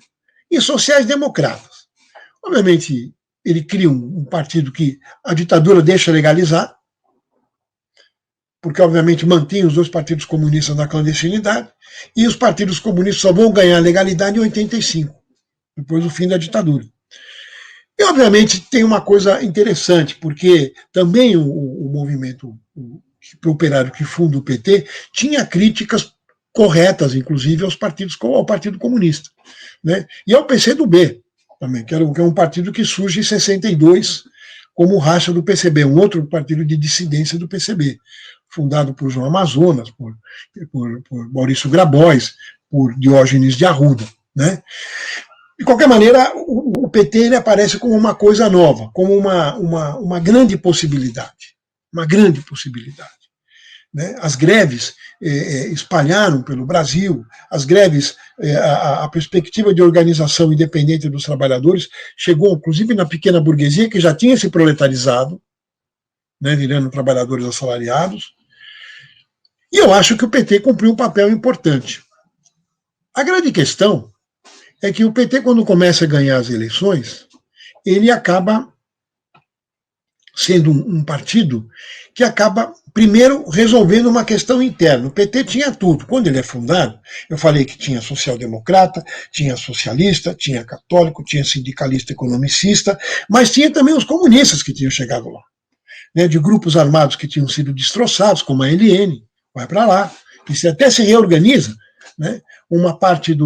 E sociais-democratas. Obviamente, ele cria um partido que a ditadura deixa legalizar, porque, obviamente, mantém os dois partidos comunistas na clandestinidade, e os partidos comunistas só vão ganhar legalidade em 85, depois do fim da ditadura. E, obviamente, tem uma coisa interessante, porque também o movimento operário que funda o PT tinha críticas corretas, inclusive, ao Partido Comunista, né? E ao PCdoB, também, que é um partido que surge em 62 como racha do PCB, um outro partido de dissidência do PCB, fundado por João Amazonas, por Maurício Grabois, por Diógenes de Arruda, né? De qualquer maneira, o PT ele aparece como uma coisa nova, como uma grande possibilidade, né? As greves espalharam pelo Brasil, as greves, a perspectiva de organização independente dos trabalhadores chegou, inclusive, na pequena burguesia, que já tinha se proletarizado, né, virando trabalhadores assalariados, e eu acho que o PT cumpriu um papel importante. A grande questão é que o PT, quando começa a ganhar as eleições, ele acaba sendo um partido que acaba, primeiro, resolvendo uma questão interna. O PT tinha tudo. Quando ele é fundado, eu falei que tinha social-democrata, tinha socialista, tinha católico, tinha sindicalista economicista, mas tinha também os comunistas que tinham chegado lá, né, de grupos armados que tinham sido destroçados, como a LN, vai para lá, que até se reorganiza, né, uma parte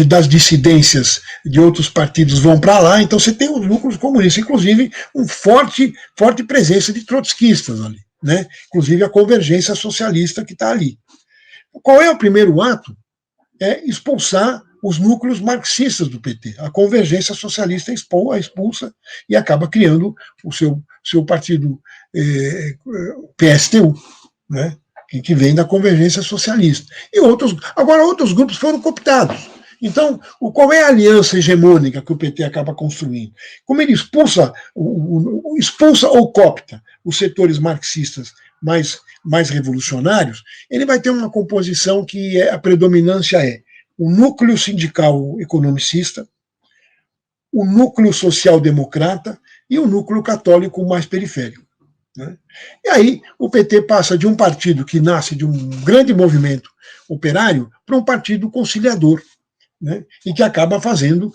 das dissidências de outros partidos vão para lá, então você tem os núcleos comunistas, inclusive uma forte presença de trotskistas ali, né? Inclusive a convergência socialista que está ali. Qual é o primeiro ato? É expulsar os núcleos marxistas do PT. A convergência socialista expulsa e acaba criando o seu partido PSTU, né? Que vem da convergência socialista. Agora outros grupos foram cooptados. Então, qual é a aliança hegemônica que o PT acaba construindo? Como ele expulsa ou coopta os setores marxistas mais revolucionários, ele vai ter uma composição que a predominância é o núcleo sindical economicista, o núcleo social-democrata e o núcleo católico mais periférico, né? E aí o PT passa de um partido que nasce de um grande movimento operário para um partido conciliador, né, e que acaba fazendo,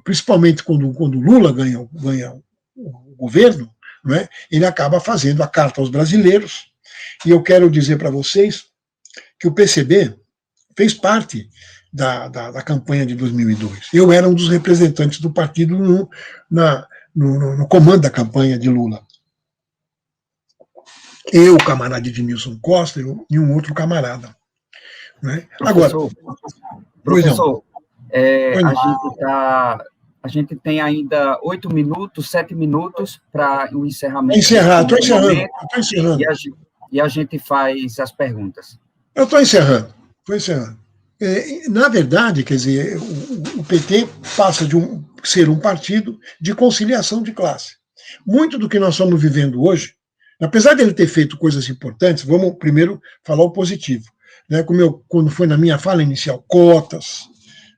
principalmente quando Lula ganha o governo, né, ele acaba fazendo a carta aos brasileiros, e eu quero dizer para vocês que o PCB fez parte da campanha de 2002. Eu era um dos representantes do partido no comando da campanha de Lula. Eu, o camarada Edmilson Costa e um outro camarada. Né? Agora, professor, a gente tem ainda 8 minutos, 7 minutos para o encerramento. Estou encerrando. E a gente faz as perguntas. Eu estou encerrando. Na verdade, quer dizer, o PT passa de ser um partido de conciliação de classe. Muito do que nós estamos vivendo hoje, apesar dele ter feito coisas importantes, vamos primeiro falar o positivo. Né, quando foi na minha fala inicial, cotas,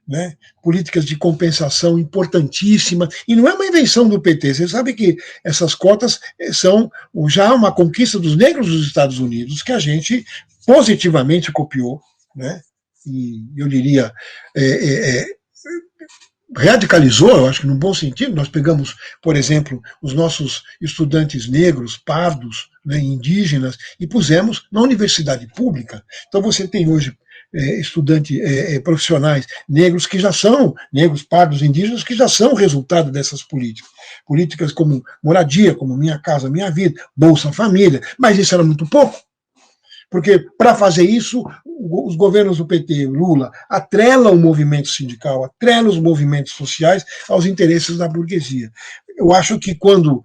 né, políticas de compensação importantíssimas, e não é uma invenção do PT, você sabe que essas cotas são já uma conquista dos negros dos Estados Unidos, que a gente positivamente copiou, né, e eu diria, radicalizou, eu acho que num bom sentido. Nós pegamos, por exemplo, os nossos estudantes negros, pardos, né, indígenas, e pusemos na universidade pública. Então você tem hoje estudantes, profissionais negros que já são, negros, pardos, indígenas, que já são resultado dessas políticas. Políticas como moradia, como Minha Casa Minha Vida, Bolsa Família, mas isso era muito pouco. Porque, para fazer isso, os governos do PT, Lula, atrelam o movimento sindical, atrelam os movimentos sociais aos interesses da burguesia. Eu acho que quando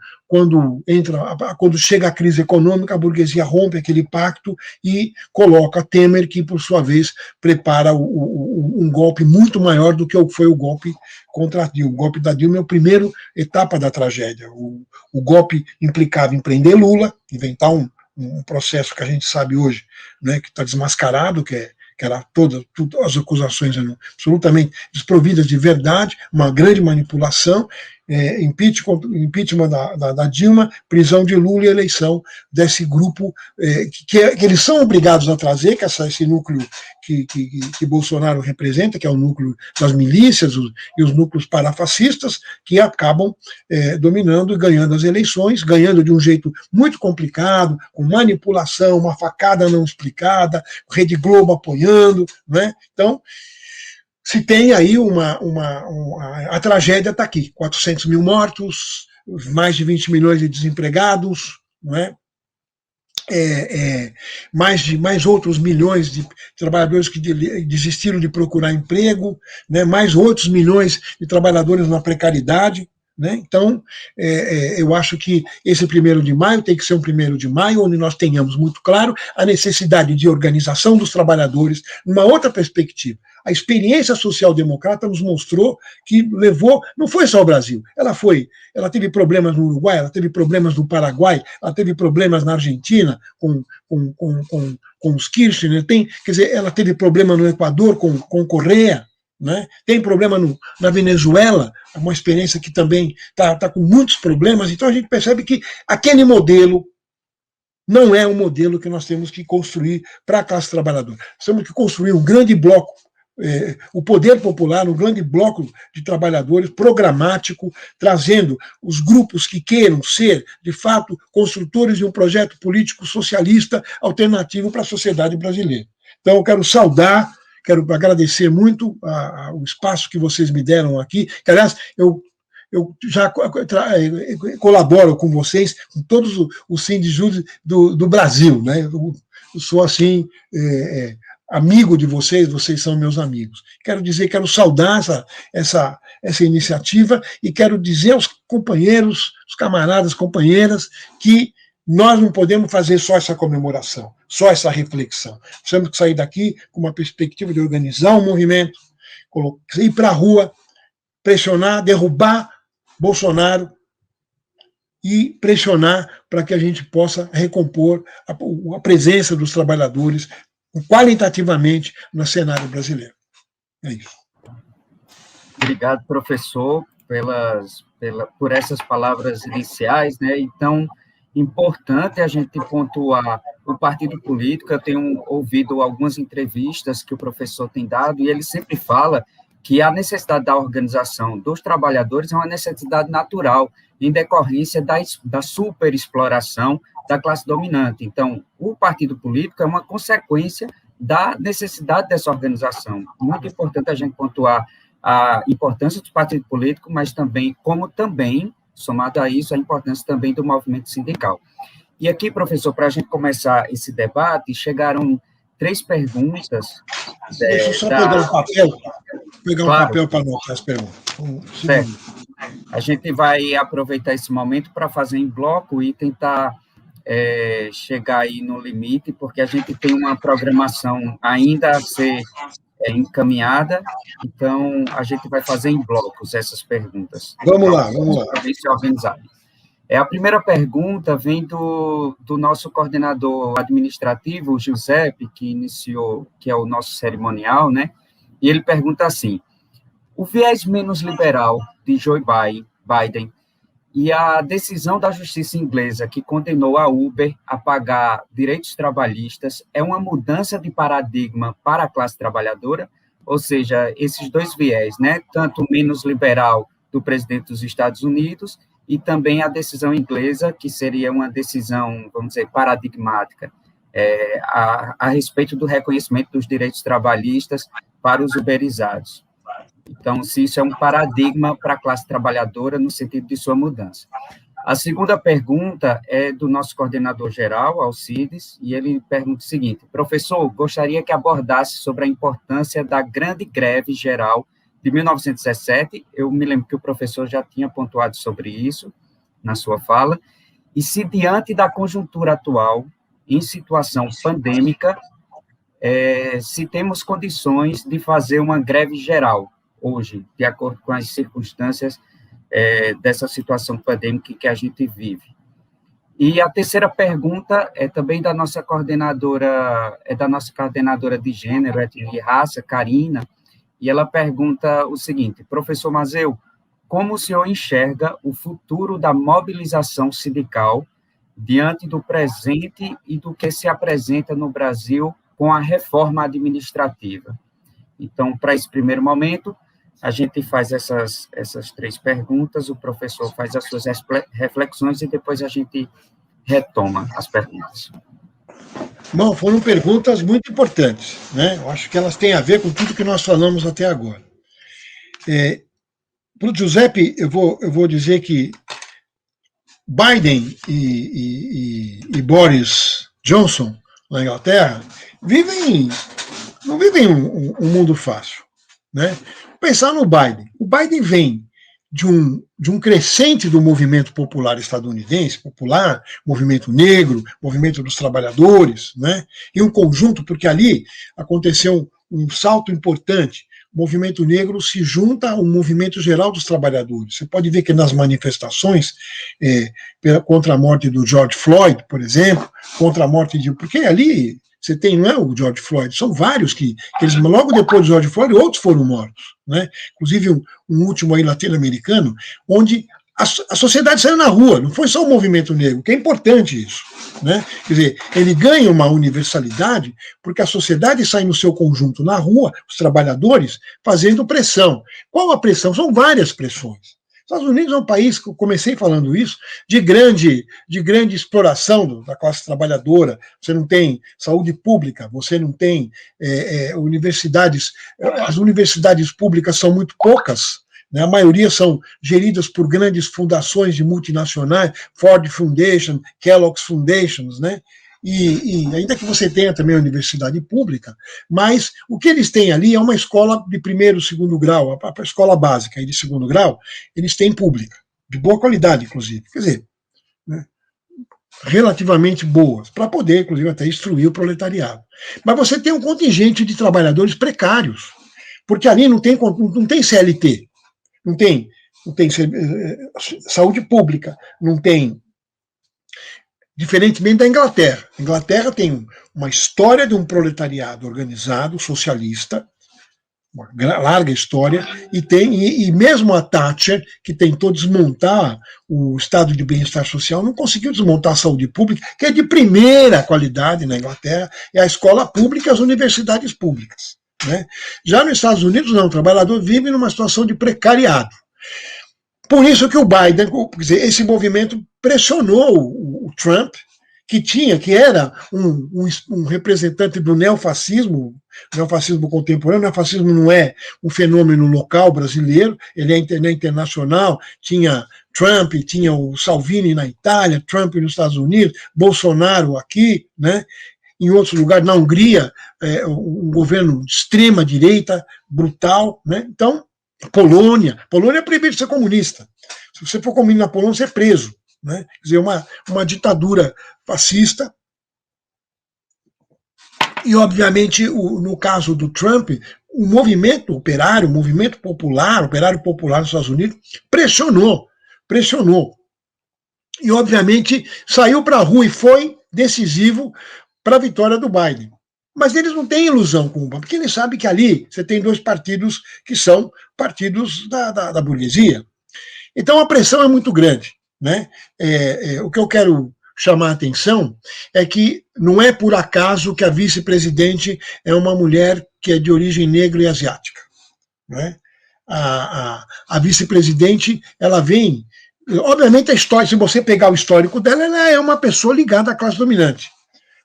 chega a crise econômica, a burguesia rompe aquele pacto e coloca Temer, que, por sua vez, prepara um golpe muito maior do que foi o golpe contra a Dilma. O golpe da Dilma é a primeira etapa da tragédia. O golpe implicava em prender Lula, inventar um processo que a gente sabe hoje, né, que está desmascarado, que era todas as acusações eram absolutamente desprovidas de verdade, uma grande manipulação, impeachment da Dilma, prisão de Lula e eleição desse grupo que eles são obrigados a trazer, que é esse núcleo que Bolsonaro representa, que é o núcleo das milícias e os núcleos parafascistas, que acabam dominando e ganhando as eleições, ganhando de um jeito muito complicado, com manipulação, uma facada não explicada, Rede Globo apoiando, né? Então, se tem aí a tragédia está aqui, 400 mil mortos, mais de 20 milhões de desempregados, não é? Mais outros milhões de trabalhadores que desistiram de procurar emprego, né? Mais outros milhões de trabalhadores na precariedade. Né? Então, eu acho que esse 1º de maio tem que ser um 1º de maio onde nós tenhamos muito claro a necessidade de organização dos trabalhadores numa outra perspectiva. A experiência social-democrata nos mostrou que não foi só o Brasil, ela teve problemas no Uruguai, ela teve problemas no Paraguai, ela teve problemas na Argentina com os Kirchner, quer dizer, ela teve problema no Equador com Correa, né? Tem problema na Venezuela, uma experiência que também está com muitos problemas. Então a gente percebe que aquele modelo não é o modelo que nós temos que construir para a classe trabalhadora. Nós temos que construir um grande bloco, o poder popular, um grande bloco de trabalhadores programático, trazendo os grupos que queiram ser, de fato, construtores de um projeto político socialista alternativo para a sociedade brasileira. Então eu quero agradecer muito o espaço que vocês me deram aqui, que, aliás, eu já colaboro com vocês, com todos os sindicatos do Brasil. Né? Eu sou, assim, amigo de vocês são meus amigos. Quero saudar essa iniciativa e quero dizer aos companheiros, os camaradas, companheiras, que nós não podemos fazer só essa comemoração, só essa reflexão. Nós temos que sair daqui com uma perspectiva de organizar um movimento, ir para a rua, pressionar, derrubar Bolsonaro e pressionar para que a gente possa recompor a presença dos trabalhadores qualitativamente no cenário brasileiro. É isso. Obrigado, professor, por essas palavras iniciais, né? Então, importante a gente pontuar o partido político. Eu tenho ouvido algumas entrevistas que o professor tem dado e ele sempre fala que a necessidade da organização dos trabalhadores é uma necessidade natural, em decorrência da superexploração da classe dominante. Então, o partido político é uma consequência da necessidade dessa organização. Muito importante a gente pontuar a importância do partido político, mas também, somado a isso, a importância também do movimento sindical. E aqui, professor, para a gente começar esse debate, chegaram 3 perguntas. Deixa eu só pegar um papel, papel para anotar as perguntas. Certo. A gente vai aproveitar esse momento para fazer em bloco e tentar chegar aí no limite, porque a gente tem uma programação ainda a ser encaminhada, então a gente vai fazer em blocos essas perguntas. Vamos lá. Para ver se organizar. A primeira pergunta vem do nosso coordenador administrativo, Giuseppe, que é o nosso cerimonial, né? E ele pergunta assim: o viés menos liberal de Joe Biden e a decisão da justiça inglesa que condenou a Uber a pagar direitos trabalhistas é uma mudança de paradigma para a classe trabalhadora? Ou seja, esses 2 viés, né? Tanto o menos liberal do presidente dos Estados Unidos e também a decisão inglesa, que seria uma decisão, vamos dizer, paradigmática, a respeito do reconhecimento dos direitos trabalhistas para os uberizados. Então, se isso é um paradigma para a classe trabalhadora no sentido de sua mudança. A segunda pergunta é do nosso coordenador geral, Alcides, e ele pergunta o seguinte: professor, gostaria que abordasse sobre a importância da grande greve geral de 1917, eu me lembro que o professor já tinha pontuado sobre isso na sua fala, e se diante da conjuntura atual, em situação pandêmica, se temos condições de fazer uma greve geral, hoje, de acordo com as circunstâncias dessa situação pandêmica que a gente vive. E a terceira pergunta é também da nossa coordenadora, de gênero, etnia e raça, Karina, e ela pergunta o seguinte: professor Mazeu, como o senhor enxerga o futuro da mobilização sindical diante do presente e do que se apresenta no Brasil com a reforma administrativa? Então, para esse primeiro momento, a gente faz essas 3 perguntas, o professor faz as suas reflexões e depois a gente retoma as perguntas. Bom, foram perguntas muito importantes, né? Eu acho que elas têm a ver com tudo que nós falamos até agora. Para o Giuseppe, eu vou dizer que Biden e Boris Johnson, na Inglaterra, não vivem um mundo fácil, né? Pensar no Biden. O Biden vem de um crescente do movimento popular estadunidense, popular, movimento negro, movimento dos trabalhadores, né? E um conjunto, porque ali aconteceu um salto importante. O movimento negro se junta ao movimento geral dos trabalhadores. Você pode ver que nas manifestações contra a morte do George Floyd, por exemplo, contra a morte de... Porque ali você tem, não é o George Floyd, são vários que eles, logo depois do George Floyd, outros foram mortos, né? Inclusive um último aí latino-americano, onde a sociedade saiu na rua, não foi só o movimento negro, que é importante isso, né? Quer dizer, ele ganha uma universalidade porque a sociedade sai no seu conjunto na rua, os trabalhadores, fazendo pressão. Qual a pressão? São várias pressões. Os Estados Unidos é um país, que eu comecei falando isso, de grande exploração da classe trabalhadora. Você não tem saúde pública, você não tem universidades, as universidades públicas são muito poucas, né? A maioria são geridas por grandes fundações de multinacionais, Ford Foundation, Kellogg's Foundations, né? E ainda que você tenha também a universidade pública, mas o que eles têm ali é uma escola de primeiro, segundo grau, a escola básica e de segundo grau, eles têm pública, de boa qualidade, inclusive. Quer dizer, né, relativamente boas, para poder, inclusive, até instruir o proletariado. Mas você tem um contingente de trabalhadores precários, porque ali não tem CLT, não tem saúde pública, não tem... Diferentemente da Inglaterra. A Inglaterra tem uma história de um proletariado organizado, socialista, uma larga história, e mesmo a Thatcher, que tentou desmontar o estado de bem-estar social, não conseguiu desmontar a saúde pública, que é de primeira qualidade na Inglaterra, é a escola pública e as universidades públicas, né? Já nos Estados Unidos, não, o trabalhador vive numa situação de precariado. Por isso que o Biden, quer dizer, esse movimento pressionou o Trump, que era um representante do neofascismo contemporâneo. O neofascismo não é um fenômeno local brasileiro, ele é internacional. Tinha Trump, tinha o Salvini na Itália, Trump nos Estados Unidos, Bolsonaro aqui, né? Em outros lugares, na Hungria, um governo de extrema direita, brutal, né? Então, Polônia é proibido de ser comunista. Se você for comunista na Polônia, você é preso, né? Quer dizer, uma ditadura fascista. E, obviamente, no caso do Trump, o movimento operário, o movimento popular, operário popular nos Estados Unidos, pressionou. E, obviamente, saiu para a rua e foi decisivo para a vitória do Biden. Mas eles não têm ilusão com o Obama, porque eles sabem que ali você tem dois partidos que são partidos da burguesia. Então a pressão é muito grande, né? O que eu quero chamar a atenção é que não é por acaso que a vice-presidente é uma mulher que é de origem negra e asiática, né? A vice-presidente, ela vem... Obviamente a história, se você pegar o histórico dela, ela é uma pessoa ligada à classe dominante,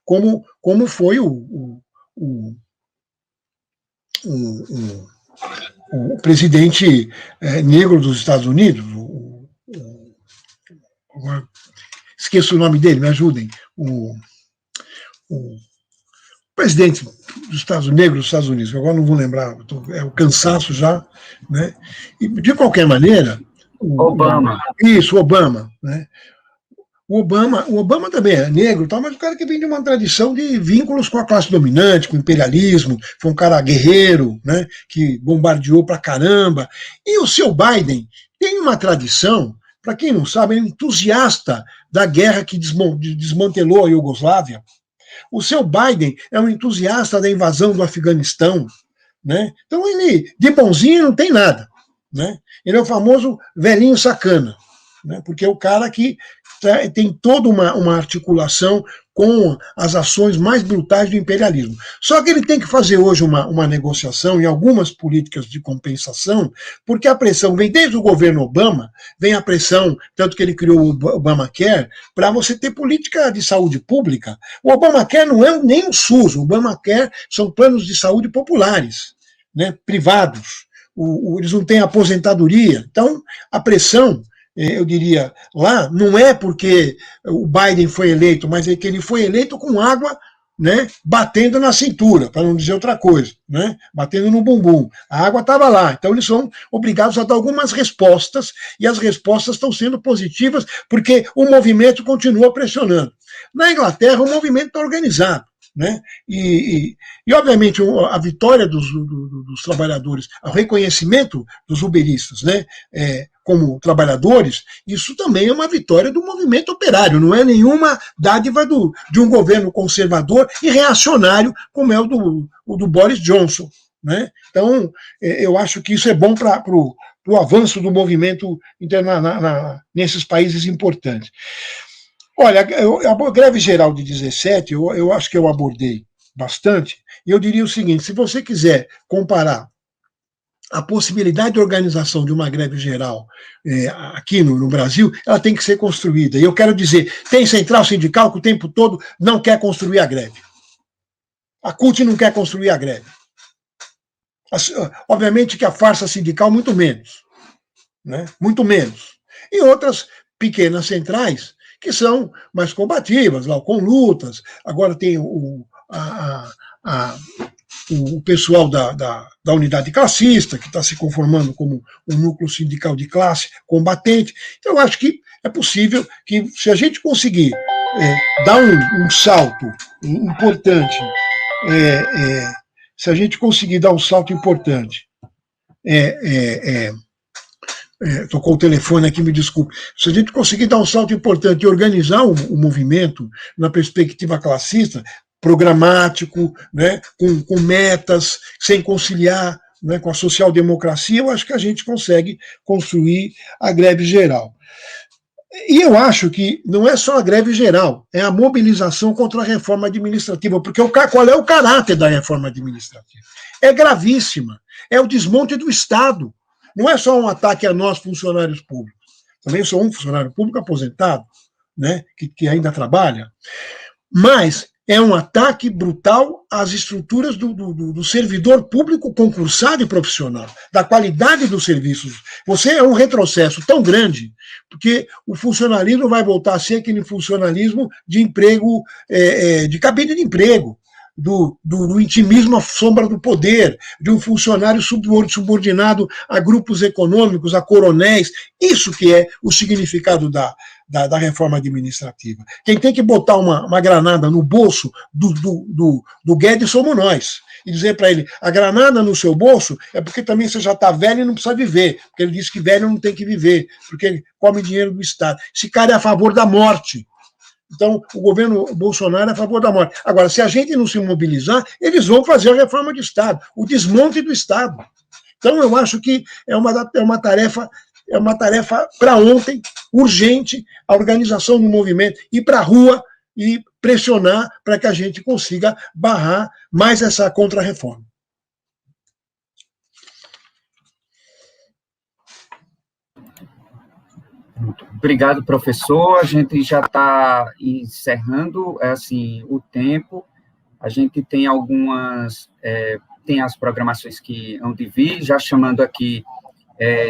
como foi o presidente negro dos Estados Unidos, esqueço o nome dele, me ajudem, o presidente dos Estados Unidos, agora não vou lembrar, é o cansaço já, né? E, de qualquer maneira, Obama. Isso, Obama, né? O Obama também é negro, mas o cara que vem de uma tradição de vínculos com a classe dominante, com o imperialismo, foi um cara guerreiro, né, que bombardeou pra caramba. E o seu Biden tem uma tradição, para quem não sabe, ele é entusiasta da guerra que desmantelou a Iugoslávia. O seu Biden é um entusiasta da invasão do Afeganistão, né? Então ele, de bonzinho, não tem nada, né? Ele é o famoso velhinho sacana, né? Porque é o cara que tem toda uma articulação com as ações mais brutais do imperialismo. Só que ele tem que fazer hoje uma negociação em algumas políticas de compensação, porque a pressão vem desde o governo Obama, vem a pressão, tanto que ele criou o Obamacare, para você ter política de saúde pública. O Obamacare não é nem o SUS, o Obamacare são planos de saúde populares, né, privados. Eles não têm aposentadoria. Então, a pressão, eu diria, lá, não é porque o Biden foi eleito, mas é que ele foi eleito com água, né, batendo na cintura, para não dizer outra coisa, né, batendo no bumbum. A água estava lá, então eles são obrigados a dar algumas respostas, e as respostas estão sendo positivas, porque o movimento continua pressionando. Na Inglaterra, o movimento está organizado, né? E obviamente, a vitória dos trabalhadores, o reconhecimento dos uberistas, né, como trabalhadores, isso também é uma vitória do movimento operário, não é nenhuma dádiva de um governo conservador e reacionário, como é o do Boris Johnson, né? Então, eu acho que isso é bom para o avanço do movimento nesses países importantes. Olha, a greve geral de 17, eu acho que eu abordei bastante, e eu diria o seguinte: se você quiser comparar a possibilidade de organização de uma greve geral aqui no Brasil, ela tem que ser construída. E eu quero dizer, tem central sindical que o tempo todo não quer construir a greve. A CUT não quer construir a greve. Obviamente que a farsa sindical, muito menos, né? Muito menos. E outras pequenas centrais que são mais combativas, lá, com lutas. Agora tem o pessoal da unidade classista, que está se conformando como um núcleo sindical de classe combatente. Então, eu acho que é possível que, se a gente conseguir dar um salto importante, se a gente conseguir dar um salto importante, tocou o telefone aqui, me desculpe. Se a gente conseguir dar um salto importante e organizar o movimento na perspectiva classista, programático, né, com metas, sem conciliar, né, com a social-democracia, eu acho que a gente consegue construir a greve geral. E eu acho que não é só a greve geral, é a mobilização contra a reforma administrativa, porque qual é o caráter da reforma administrativa? É gravíssima, é o desmonte do Estado. Não é só um ataque a nós, funcionários públicos. Também sou um funcionário público aposentado, né, que ainda trabalha, mas é um ataque brutal às estruturas do servidor público concursado e profissional, da qualidade dos serviços. Você é um retrocesso tão grande, porque o funcionalismo vai voltar a ser aquele funcionalismo de emprego, de cabine de emprego, do intimismo à sombra do poder, de um funcionário subordinado a grupos econômicos, a coronéis. Isso que é o significado da reforma administrativa. Quem tem que botar uma granada no bolso do Guedes somos nós. E dizer para ele, a granada no seu bolso é porque também você já está velho e não precisa viver. Porque ele diz que velho não tem que viver, porque ele come dinheiro do Estado. Esse cara é a favor da morte. Então, o governo Bolsonaro é a favor da morte. Agora, se a gente não se mobilizar, eles vão fazer a reforma de Estado, o desmonte do Estado. Então, eu acho que é uma tarefa para ontem, urgente, a organização do movimento, ir para a rua e pressionar para que a gente consiga barrar mais essa contra-reforma. Obrigado, professor. A gente já está encerrando assim, o tempo. A gente tem tem as programações que hão de vir, já chamando aqui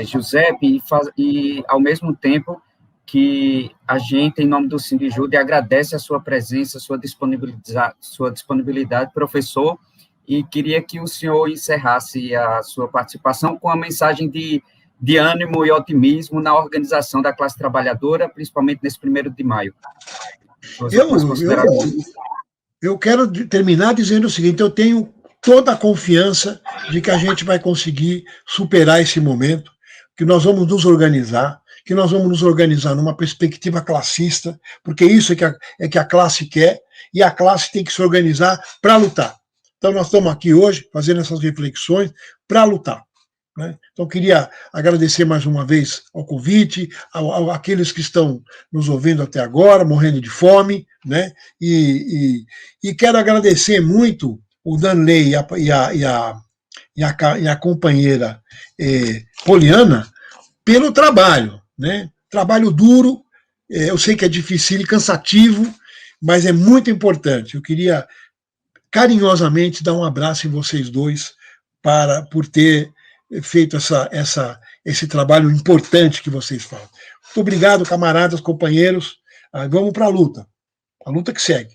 Giuseppe, e ao mesmo tempo que a gente, em nome do Sindijude, agradece a sua presença, sua disponibilidade, professor, e queria que o senhor encerrasse a sua participação com a mensagem de ânimo e otimismo na organização da classe trabalhadora, principalmente nesse 1º de maio. Eu quero terminar dizendo o seguinte, eu tenho toda a confiança de que a gente vai conseguir superar esse momento, que nós vamos nos organizar, numa perspectiva classista, porque isso é que a classe quer, e a classe tem que se organizar para lutar. Então, nós estamos aqui hoje fazendo essas reflexões para lutar. Né? Então, queria agradecer mais uma vez ao convite, àqueles que estão nos ouvindo até agora, morrendo de fome, né? E quero agradecer muito o Danley e a companheira Poliana pelo trabalho, né? Trabalho duro, eu sei que é difícil e cansativo, mas é muito importante. Eu queria carinhosamente dar um abraço em vocês dois por ter feito esse trabalho importante que vocês fazem. Muito obrigado, camaradas, companheiros. Vamos para a luta que segue.